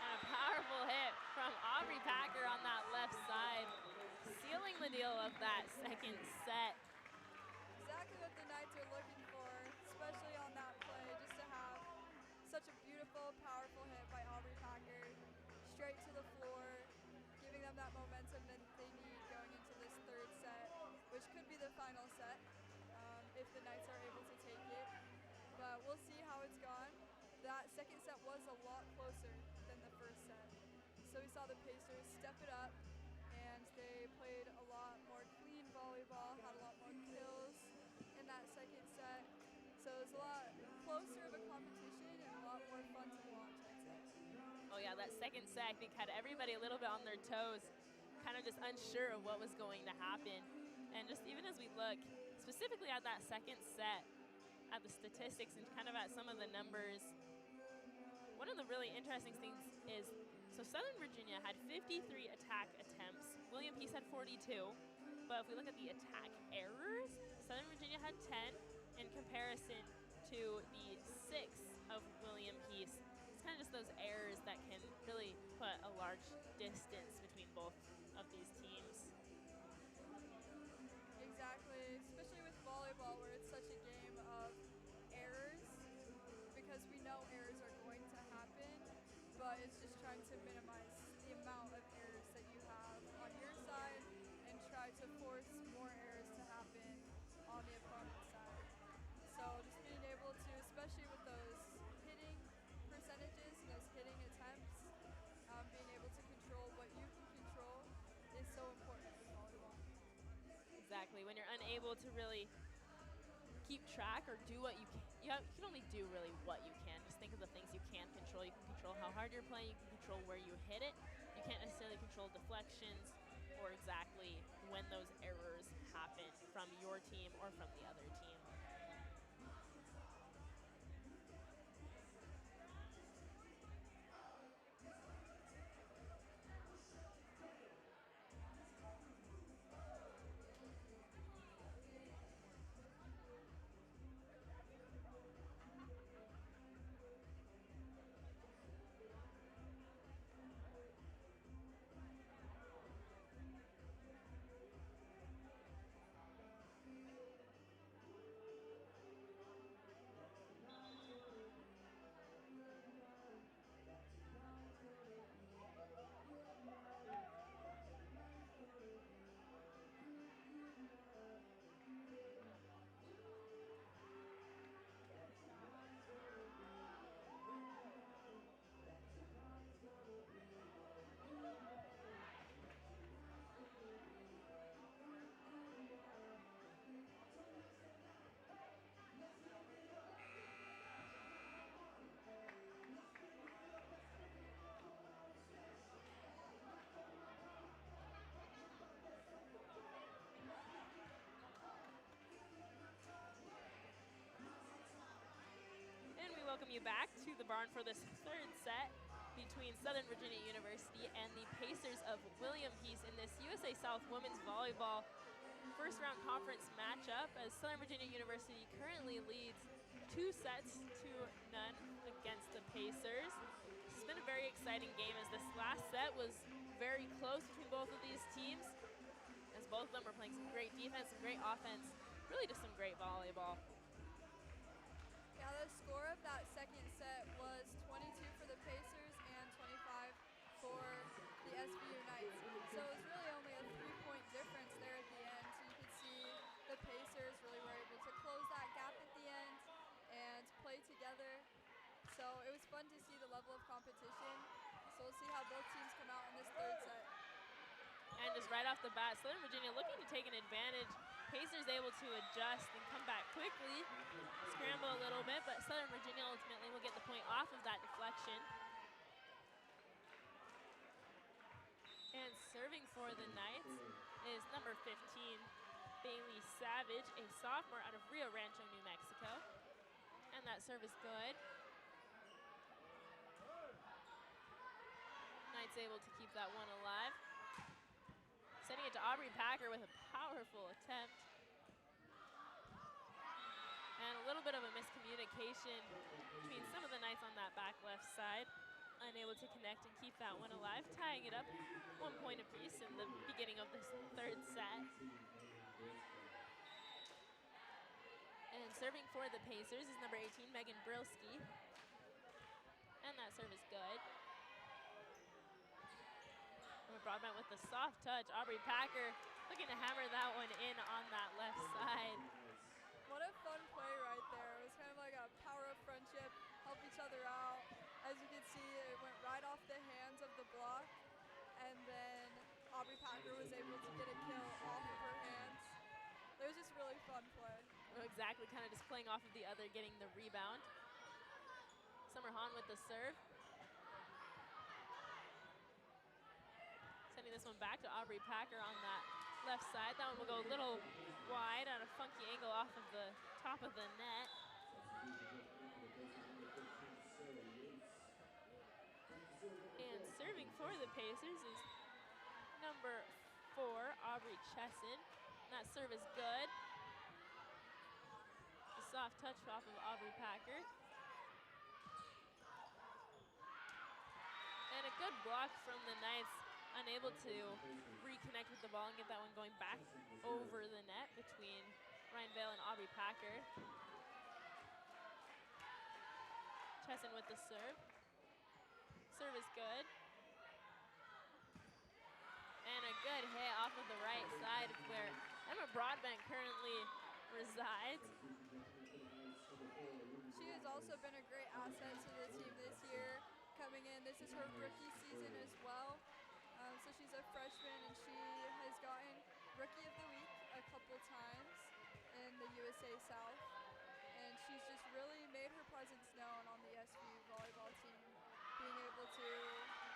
And a powerful hit from Aubrey Packer on that left side, sealing the deal of that second set. Exactly what the Knights are looking for, especially on that play, just to have such a beautiful, powerful hit by Aubrey Packer, straight to the floor, giving them that momentum that they need going into this third set, which could be the final set if the Knights are able to take it. But we'll see how it's gone. That second set was a lot closer than the first set. So we saw the Pacers step it up, and they a lot closer of a competition and a lot more fun to watch, I'd say. Oh yeah, that second set I think had everybody a little bit on their toes, kind of just unsure of what was going to happen. And just even as we look specifically at that second set, at the statistics and kind of at some of the numbers, one of the really interesting things is, so Southern Virginia had 53 attack attempts. William Peace had 42. But if we look at the attack errors, Southern Virginia had 10 in comparison to the 6 of William Peace. It's kind of just those errors that can really put a large distance between both of these teams. Exactly, especially with volleyball where it's such a game of errors, because we know errors are going to happen, but it's just trying to minimize the amount of errors that you have on your side and try to force more errors to happen on the opponent's side. So just being able to, especially with those hitting percentages and those hitting attempts, being able to control what you can control is so important in volleyball. Exactly, when you're unable to really keep track or do what you can. You can only do really what you can. Just think of the things you can control. You can control how hard you're playing. You can control where you hit it. You can't necessarily control deflections or exactly when those errors happen from your team or from the other team. And we welcome you back to the barn for this third set between Southern Virginia University and the Pacers of William Peace in this USA South Women's Volleyball first round conference matchup, as Southern Virginia University currently leads 2-0 against the Pacers. This has been a very exciting game, as this last set was very close between both of these teams, as both of them were playing some great defense, some great offense, really just some great volleyball. Yeah, the score of that second set was 22 for the Pacers and 25 for the SVU Knights. So it was really only a 3-point difference there at the end. So you could see the Pacers really were able to close that gap at the end and play together. So it was fun to see the level of competition. So we'll see how both teams come out in this third set. And just right off the bat, Southern Virginia looking to take an advantage. Pacers able to adjust and come back quickly, scramble a little bit, but Southern Virginia ultimately will get the point off of that deflection. And serving for the Knights is number 15, Bailey Savage, a sophomore out of Rio Rancho, New Mexico. And that serve is good. Knights able to keep that one alive. Sending it to Aubrey Packer with a powerful attempt. And a little bit of a miscommunication between some of the Knights on that back left side. Unable to connect and keep that one alive, tying it up 1 point apiece in the beginning of this third set. And serving for the Pacers is number 18, Megan Brilski. And that serve is good. Broadbent with the soft touch. Aubrey Packer looking to hammer that one in on that left side. What a fun play right there. It was kind of like a power of friendship, help each other out. As you can see, it went right off the hands of the block, and then Aubrey Packer was able to get a kill off of her hands. It was just a really fun play. Exactly, kind of just playing off of the other, getting the rebound. Summer Han with the serve. Sending this one back to Aubrey Packer on that left side. That one will go a little wide on a funky angle off of the top of the net. And serving for the Pacers is number 4, Aubrey Chesson. And that serve is good. A soft touch off of Aubrey Packer. And a good block from the Knights, unable to reconnect with the ball and get that one going back over the net between Ryan Vale and Aubrey Packer. Chesson with the serve. Serve is good. And a good hit off of the right side where Emma Broadbent currently resides. She has also been a great asset to the team this year. Coming in, this is her rookie season as well. So she's a freshman and she has gotten Rookie of the Week a couple times in the USA South. And she's just really made her presence known on the SVU volleyball team, being able to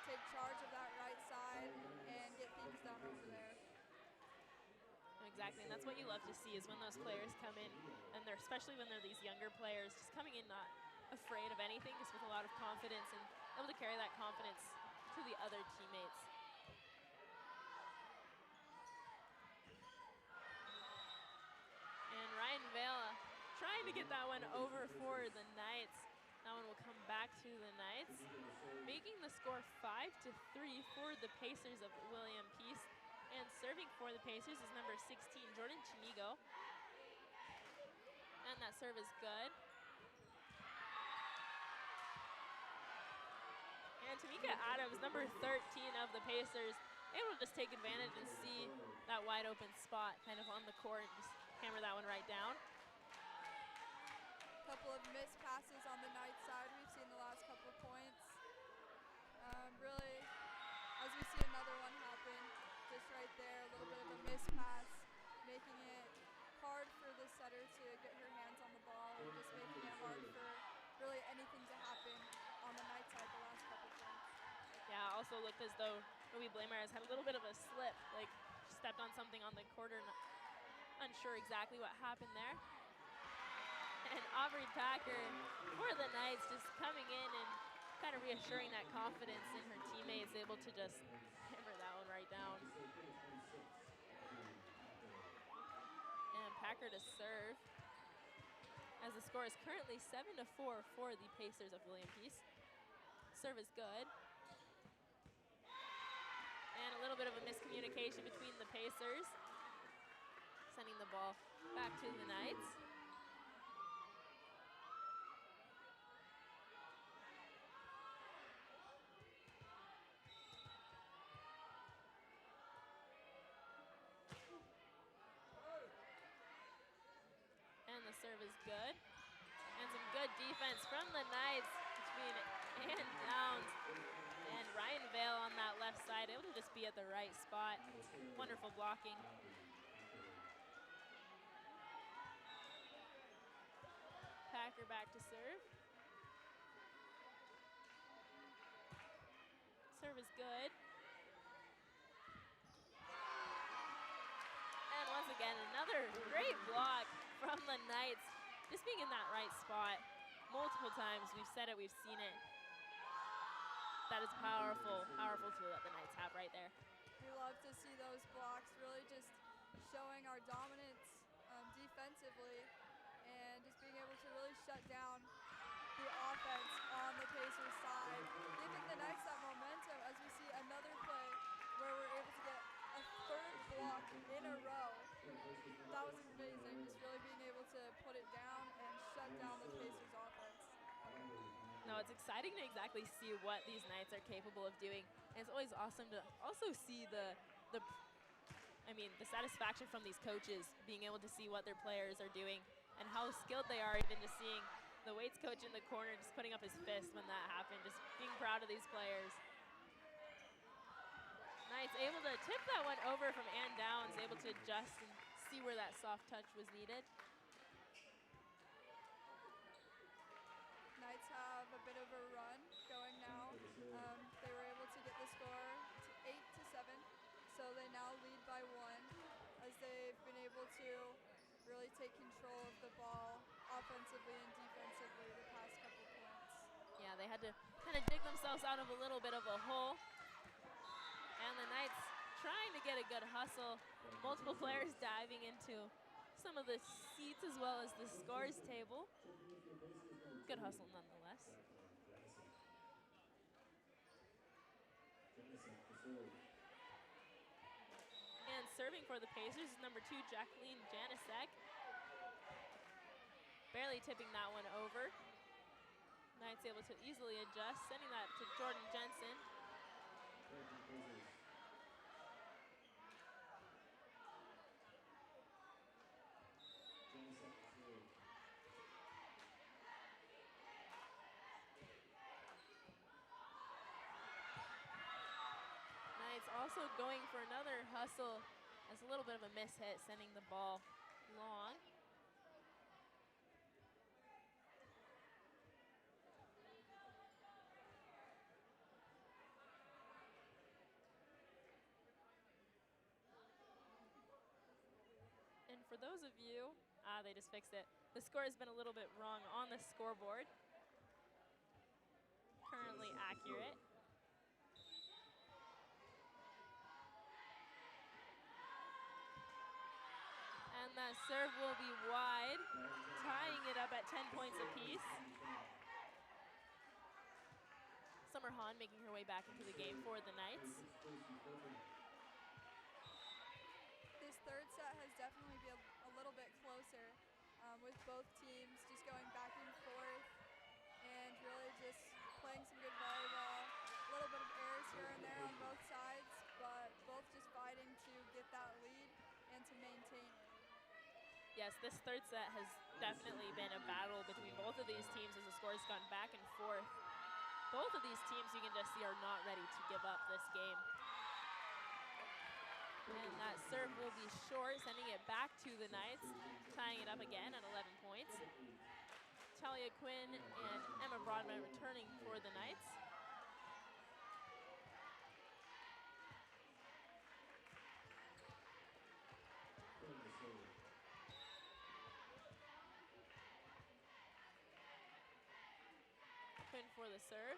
take charge of that right side and get things done over there. Exactly, and that's what you love to see is when those players come in, and they're especially when they're these younger players, just coming in not afraid of anything, just with a lot of confidence and able to carry that confidence to the other teammates. And Ryan Vale trying to get that one over for the Knights. That one will come back to the Knights, making the score 5-3 for the Pacers of William Peace. And serving for the Pacers is number 16, Jordan Chinigo. And that serve is good. And Tamika Adams, number 13 of the Pacers, able to just take advantage and see that wide open spot kind of on the court and just hammer that one right down. Couple of missed passes on the Knights side. We've seen the last couple of points. Really, as we see another one happen, just right there, a little bit of a missed pass, making it hard for the setter to get her hands on the ball and just making it hard for really anything to happen on the Knights side the last couple points. Yeah, also looked as though Ruby Blamer has had a little bit of a slip, like she stepped on something on the court, unsure exactly what happened there. And Aubrey Packer for the Knights just coming in and kind of reassuring that confidence in her teammates, able to just hammer that one right down. And Packer to serve, as the score is currently 7-4 for the Pacers of William Peace. Serve is good. And a little bit of a miscommunication between the Pacers, sending the ball back to the Knights. And the serve is good. And some good defense from the Knights between Ann Downs and Ryan Vale on that left side, able to just be at the right spot. Wonderful blocking. Packer back to serve. Serve is good. And once again, another great block from the Knights, just being in that right spot multiple times. We've said it, we've seen it. That is powerful, powerful tool that the Knights have right there. We love to see those blocks, really just showing our dominance defensively and just being able to really shut down the offense on the Pacers side, giving the Knights that momentum as we see another play where we're able to get a third block in a row. That was amazing, just really being able to put it down and shut down the Pacers offense. No, it's exciting to exactly see what these Knights are capable of doing. And it's always awesome to also see the satisfaction from these coaches, being able to see what their players are doing and how skilled they are, even just seeing the weights coach in the corner just putting up his fist when that happened, just being proud of these players. Knights able to tip that one over from Ann Downs, able to adjust and see where that soft touch was needed. to really take control of the ball offensively and defensively the past couple points. Yeah, they had to kind of dig themselves out of a little bit of a hole. And the Knights trying to get a good hustle. Multiple players diving into some of the seats as well as the scores table. Good hustle nonetheless. And serving for the Pacers is number 2, Jacqueline Janisek. Barely tipping that one over. Knights able to easily adjust, sending that to Jordan Jensen. Knights also going for another hustle. That's a little bit of a miss hit, sending the ball long. And for those of you, they just fixed it. The score has been a little bit wrong on the scoreboard. Currently accurate. And that serve will be wide, tying it up at 10 points apiece. Summer Hahn making her way back into the game for the Knights. This third set has definitely been a little bit closer with both teams just going back and forth and really just playing some good volleyball. A little bit of errors here and there on both sides, but both just fighting to get that lead and to maintain it. Yes, this third set has definitely been a battle between both of these teams as the score's gone back and forth. Both of these teams, you can just see, are not ready to give up this game. And that serve will be short, sending it back to the Knights, tying it up again at 11 points. Talia Quinn and Emma Broadman returning for the Knights. Quinn for the serve.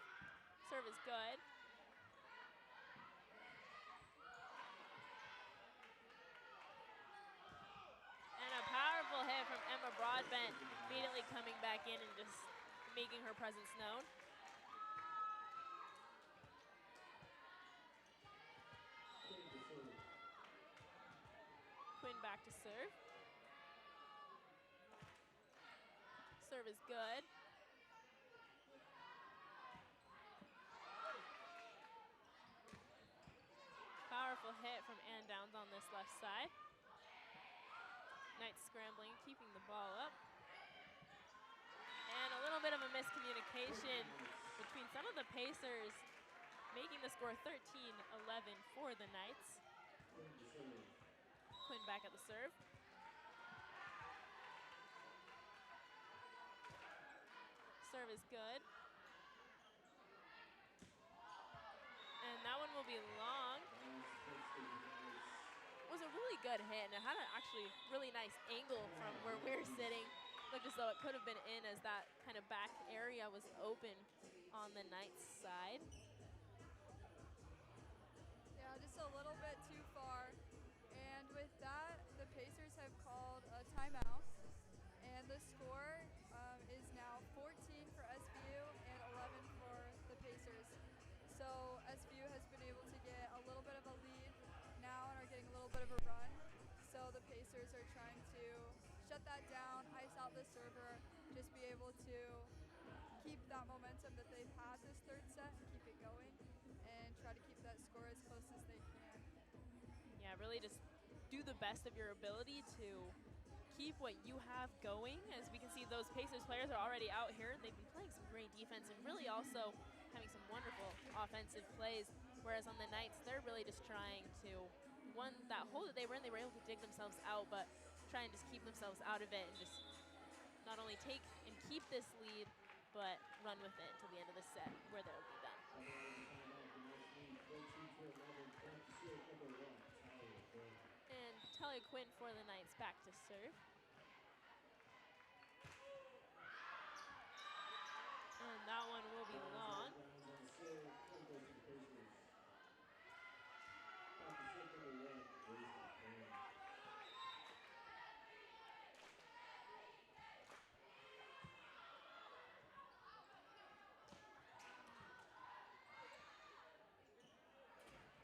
Serve is good. And a powerful hit from Emma Broadbent, immediately coming back in and just making her presence known. Quinn back to serve. Serve is good. Powerful hit from Ann Downs on this left side. Knights scrambling, keeping the ball up. And a little bit of a miscommunication between some of the Pacers, making the score 13-11 for the Knights. Quinn back at the serve. Serve is good. And that one will be long. It was a really good hit, and it had an actually really nice angle from where we're sitting. Looked as though it could have been in, as that kind of back area was open on the Knights side. Yeah, just a little bit too far. And with that, the Pacers have called a timeout. And the score is now 14 for SVU and 11 for the Pacers. So SVU has been able to get a little bit of a lead now and are getting a little bit of a run. So the Pacers are trying to shut that down, ice out the server, just be able to keep that momentum that they've had this third set and keep it going and try to keep that score as close as they can. Yeah, really just do the best of your ability to keep what you have going. As we can see, those Pacers players are already out here. They've been playing some great defense and really also having some wonderful offensive plays, whereas on the Knights, they're really just trying to, that hole that they were in, they were able to dig themselves out, but try and just keep themselves out of it and just not only take and keep this lead, but run with it until the end of the set where they'll be done. And Talia Quinn for the Knights back to serve. And that one will be long.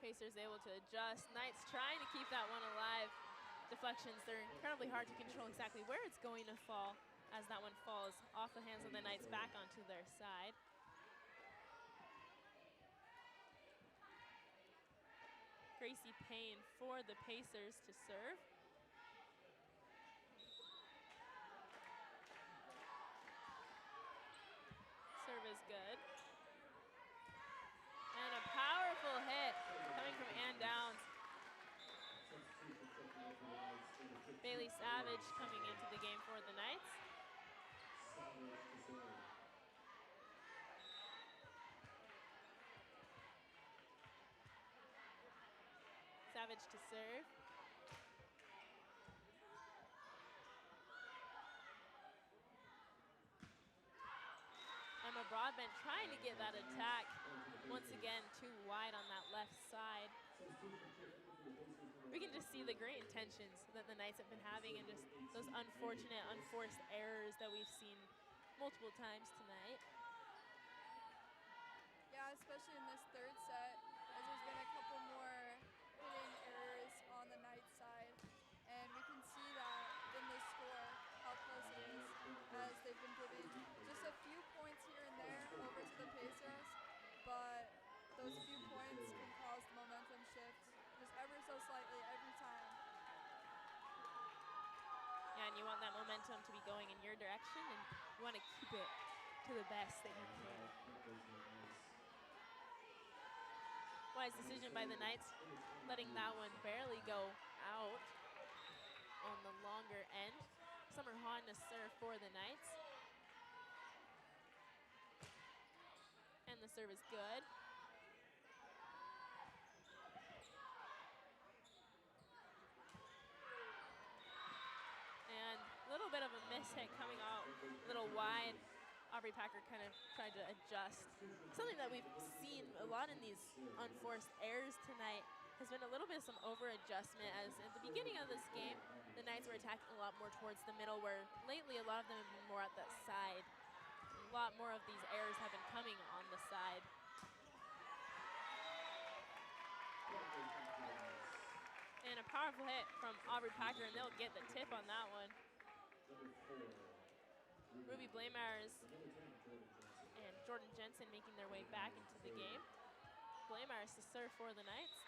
Pacers able to adjust. Knights trying to keep that one alive. Deflections, they're incredibly hard to control exactly where it's going to fall as that one falls off the hands of the Knights back onto their side. Gracie Payne for the Pacers to serve. Serve is good. And a powerful hit coming from Ann Downs. Bailey Savage coming into the game for the Knights. Savage to serve. Emma Broadbent trying to get that attack. Once again, too wide on that left side. We can just see the great intentions that the Knights have been having and just those unfortunate, unforced errors that we've seen multiple times tonight. Yeah, especially in this third set, as there's been a couple more hitting errors on the Knights side. And we can see that in this score, how close it is, as they've been giving just a few points here and there over to the Pacers, but those few points can cause the momentum shift just ever so slightly every time. Yeah, and you want that momentum to be going in your direction, and you want to keep it to the best that you can. Wise decision by the Knights, letting that one barely go out on the longer end. Summer Hahn to serve for the Knights. And the serve is good. And a little bit of a miss hit coming out a little wide. Aubrey Packer kind of tried to adjust. Something that we've seen a lot in these unforced errors tonight has been a little bit of some over-adjustment, as at the beginning of this game, the Knights were attacking a lot more towards the middle, where lately a lot of them have been more at that side. A lot more of these errors have been coming on the side. And a powerful hit from Aubrey Packer, and they'll get the tip on that one. Ruby Blameyers and Jordan Jensen making their way back into the game. Blameyers to serve for the Knights.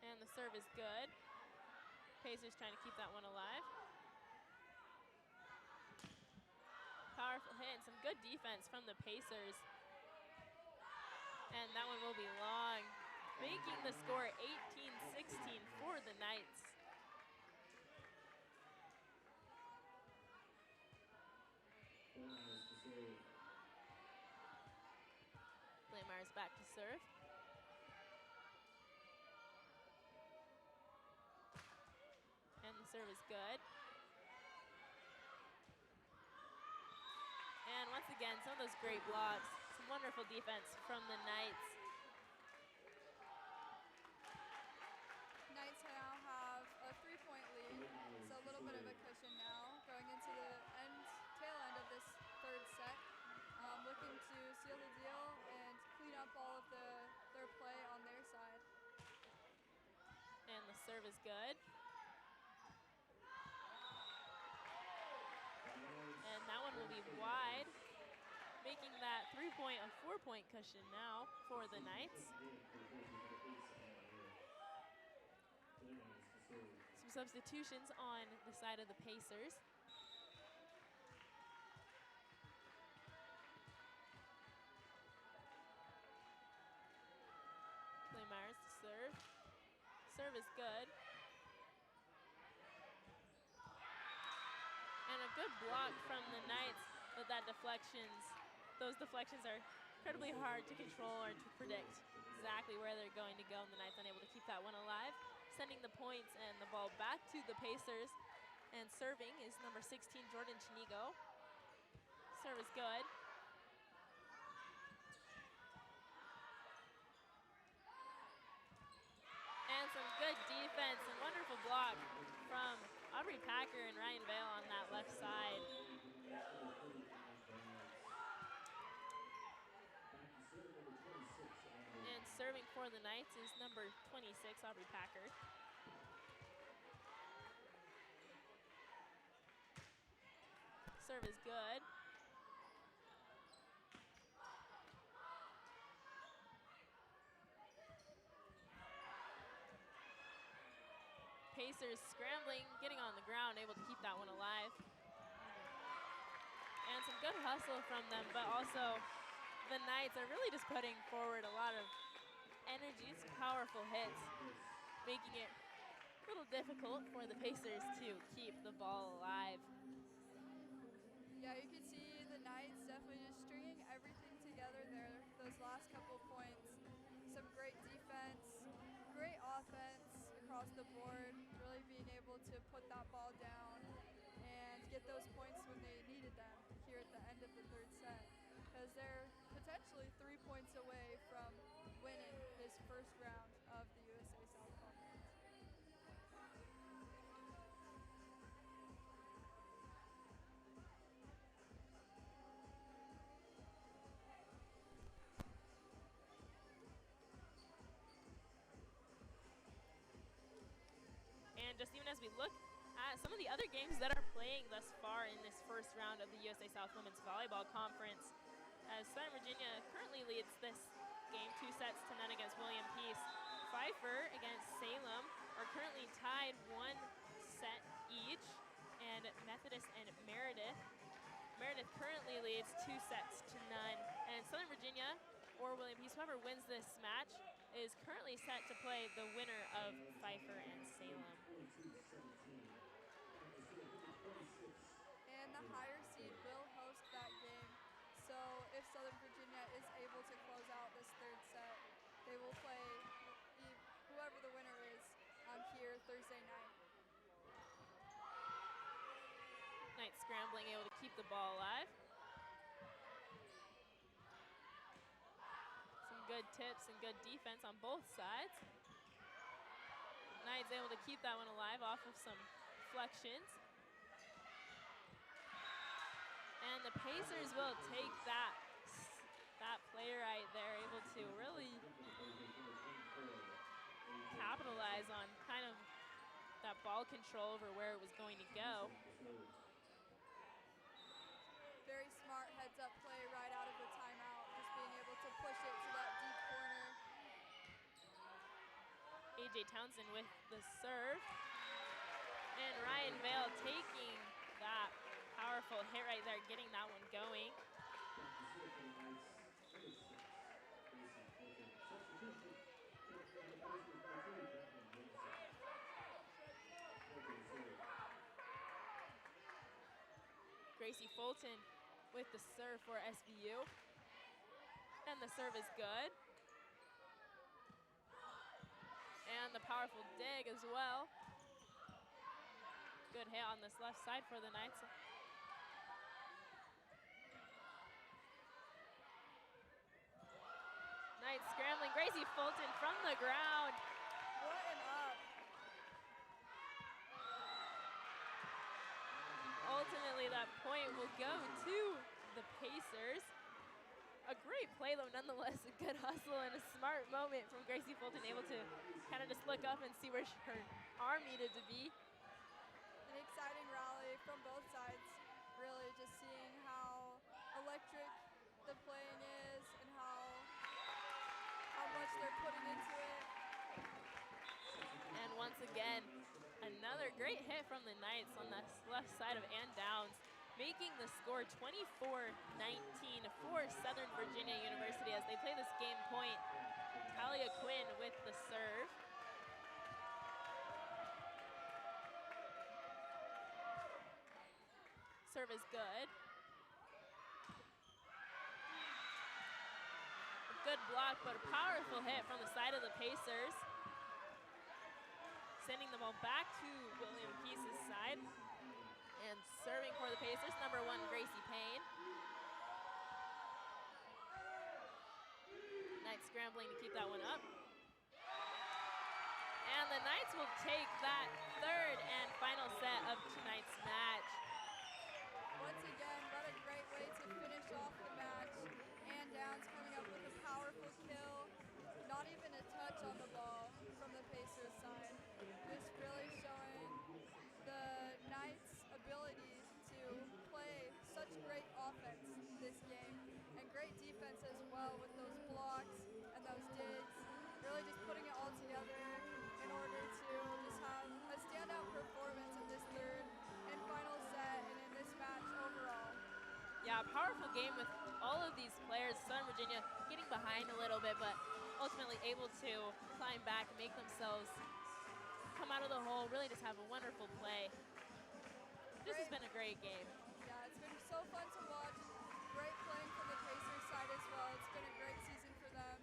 And the serve is good. Pacers trying to keep that one alive. Powerful hit and some good defense from the Pacers. And that one will be long, making the score 18-16 for the Knights. Blameyers back to serve. And the serve is good. And once again, some of those great blocks, some wonderful defense from the Knights. Knights now have a 3-point lead, so a little bit of a cushion now going into the tail end of this third set. Looking to seal the deal and clean up all of their play on their side. And the serve is good. And that one will be wide, making that 3-point a 4-point cushion now for the Knights. Some substitutions on the side of the Pacers. Blameyers to serve. Serve is good. And a good block from the Knights, but that deflections those deflections are incredibly hard to control or to predict exactly where they're going to go, and the Knights unable to keep that one alive, sending the points and the ball back to the Pacers. And serving is number 16, Jordan Chinigo. Serve is good. And some good defense and wonderful block from Aubrey Packer and Ryan Vale on that left side. And serving for the Knights is number 26, Aubrey Packer. Serve is good. Pacers scrambling, getting on the ground, able to keep that one alive. And some good hustle from them, but also the Knights are really just putting forward a lot of energy, some powerful hits, making it a little difficult for the Pacers to keep the ball alive. Yeah, you can see the Knights definitely just stringing everything together there, those last couple of points. Some great defense, great offense across the board, really being able to put that ball down and get those points when they needed them here at the end of the third set, because they're potentially 3 points away from winning this first round of the USA South Conference. And just even as we look at some of the other games that are playing thus far in this first round of the USA South Women's Volleyball Conference, as Southern Virginia currently leads this game 2 sets to none against William Peace. Pfeiffer against Salem are currently tied 1 set each, and Methodist and Meredith currently leads 2 sets to none. And Southern Virginia or William Peace, whoever wins this match, is currently set to play the winner of Pfeiffer and Salem. And the higher seed will host that game. So if Southern Virginia is able to close out this third set, they will play whoever the winner is here Thursday night. Knights scrambling, able to keep the ball alive. Some good tips and good defense on both sides. Knights able to keep that one alive off of some deflections. And the Pacers will take that play right there, able to really capitalize on kind of that ball control over where it was going to go. Very smart heads-up play right out of the timeout, just being able to push it to that deep corner. AJ Townsend with the serve. And Ryan Vale taking that powerful hit right there, getting that one going. Gracie Fulton with the serve for SVU. And the serve is good. And the powerful dig as well. Good hit on this left side for the Knights. Knights scrambling. Gracie Fulton from the ground. What an up. Ultimately, that point will go to the Pacers. A great play, though, nonetheless. A good hustle and a smart moment from Gracie Fulton, able to kind of just look up and see where her arm needed to be. An exciting rally from both sides. Really just seeing how electric the playing is and how much they're putting into it. And once again, another great hit from the Knights on the left side of Ann Downs, making the score 24-19 for Southern Virginia University as they play this game point. Talia Quinn with the serve. Serve is good. good block, but a powerful hit from the side of the Pacers. Sending the ball back to William Peace's side. And serving for the Pacers, number 1, Gracie Payne. Knights scrambling to keep that one up. And the Knights will take that third and final set of tonight's match. Once again, what a great way to finish off the match. Ann Downs coming up with a powerful kill. Not even a touch on the ball from the Pacers side. Just really showing the Knights' ability to play such great offense this game. And great defense as well with those blocks and those digs. Really just putting it all together in order to just have a standout performance in this third and final set and in this match overall. Yeah, powerful game with all of these players. Southern Virginia getting behind a little bit, but ultimately able to climb back and make themselves come out of the hole, really just have a wonderful play. This has been a great game. Yeah, it's been so fun to watch. Great playing from the Pacers side as well. It's been a great season for them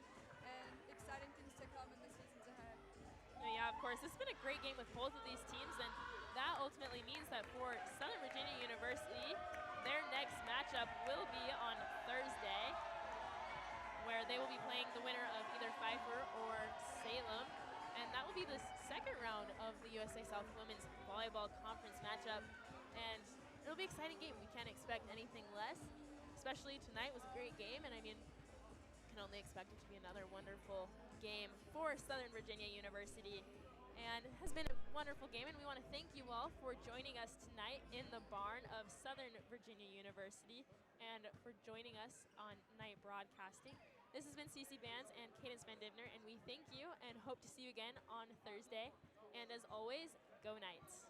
and exciting things to come in the seasons ahead. Yeah, of course, this has been a great game with both of these teams, and that ultimately means that for Southern Virginia University, their next matchup will be on Thursday, where they will be playing the winner of either Pfeiffer or Salem. And that will be the second round of the USA South Women's Volleyball Conference matchup. And it'll be an exciting game. We can't expect anything less. Especially tonight was a great game. And I mean, can only expect it to be another wonderful game for Southern Virginia University. And it has been a wonderful game. And we want to thank you all for joining us tonight in the barn of Southern Virginia University and for joining us on Night Broadcasting. This has been CC Bands and Cadence Van Divner, and we thank you and hope to see you again on Thursday. And as always, go Knights.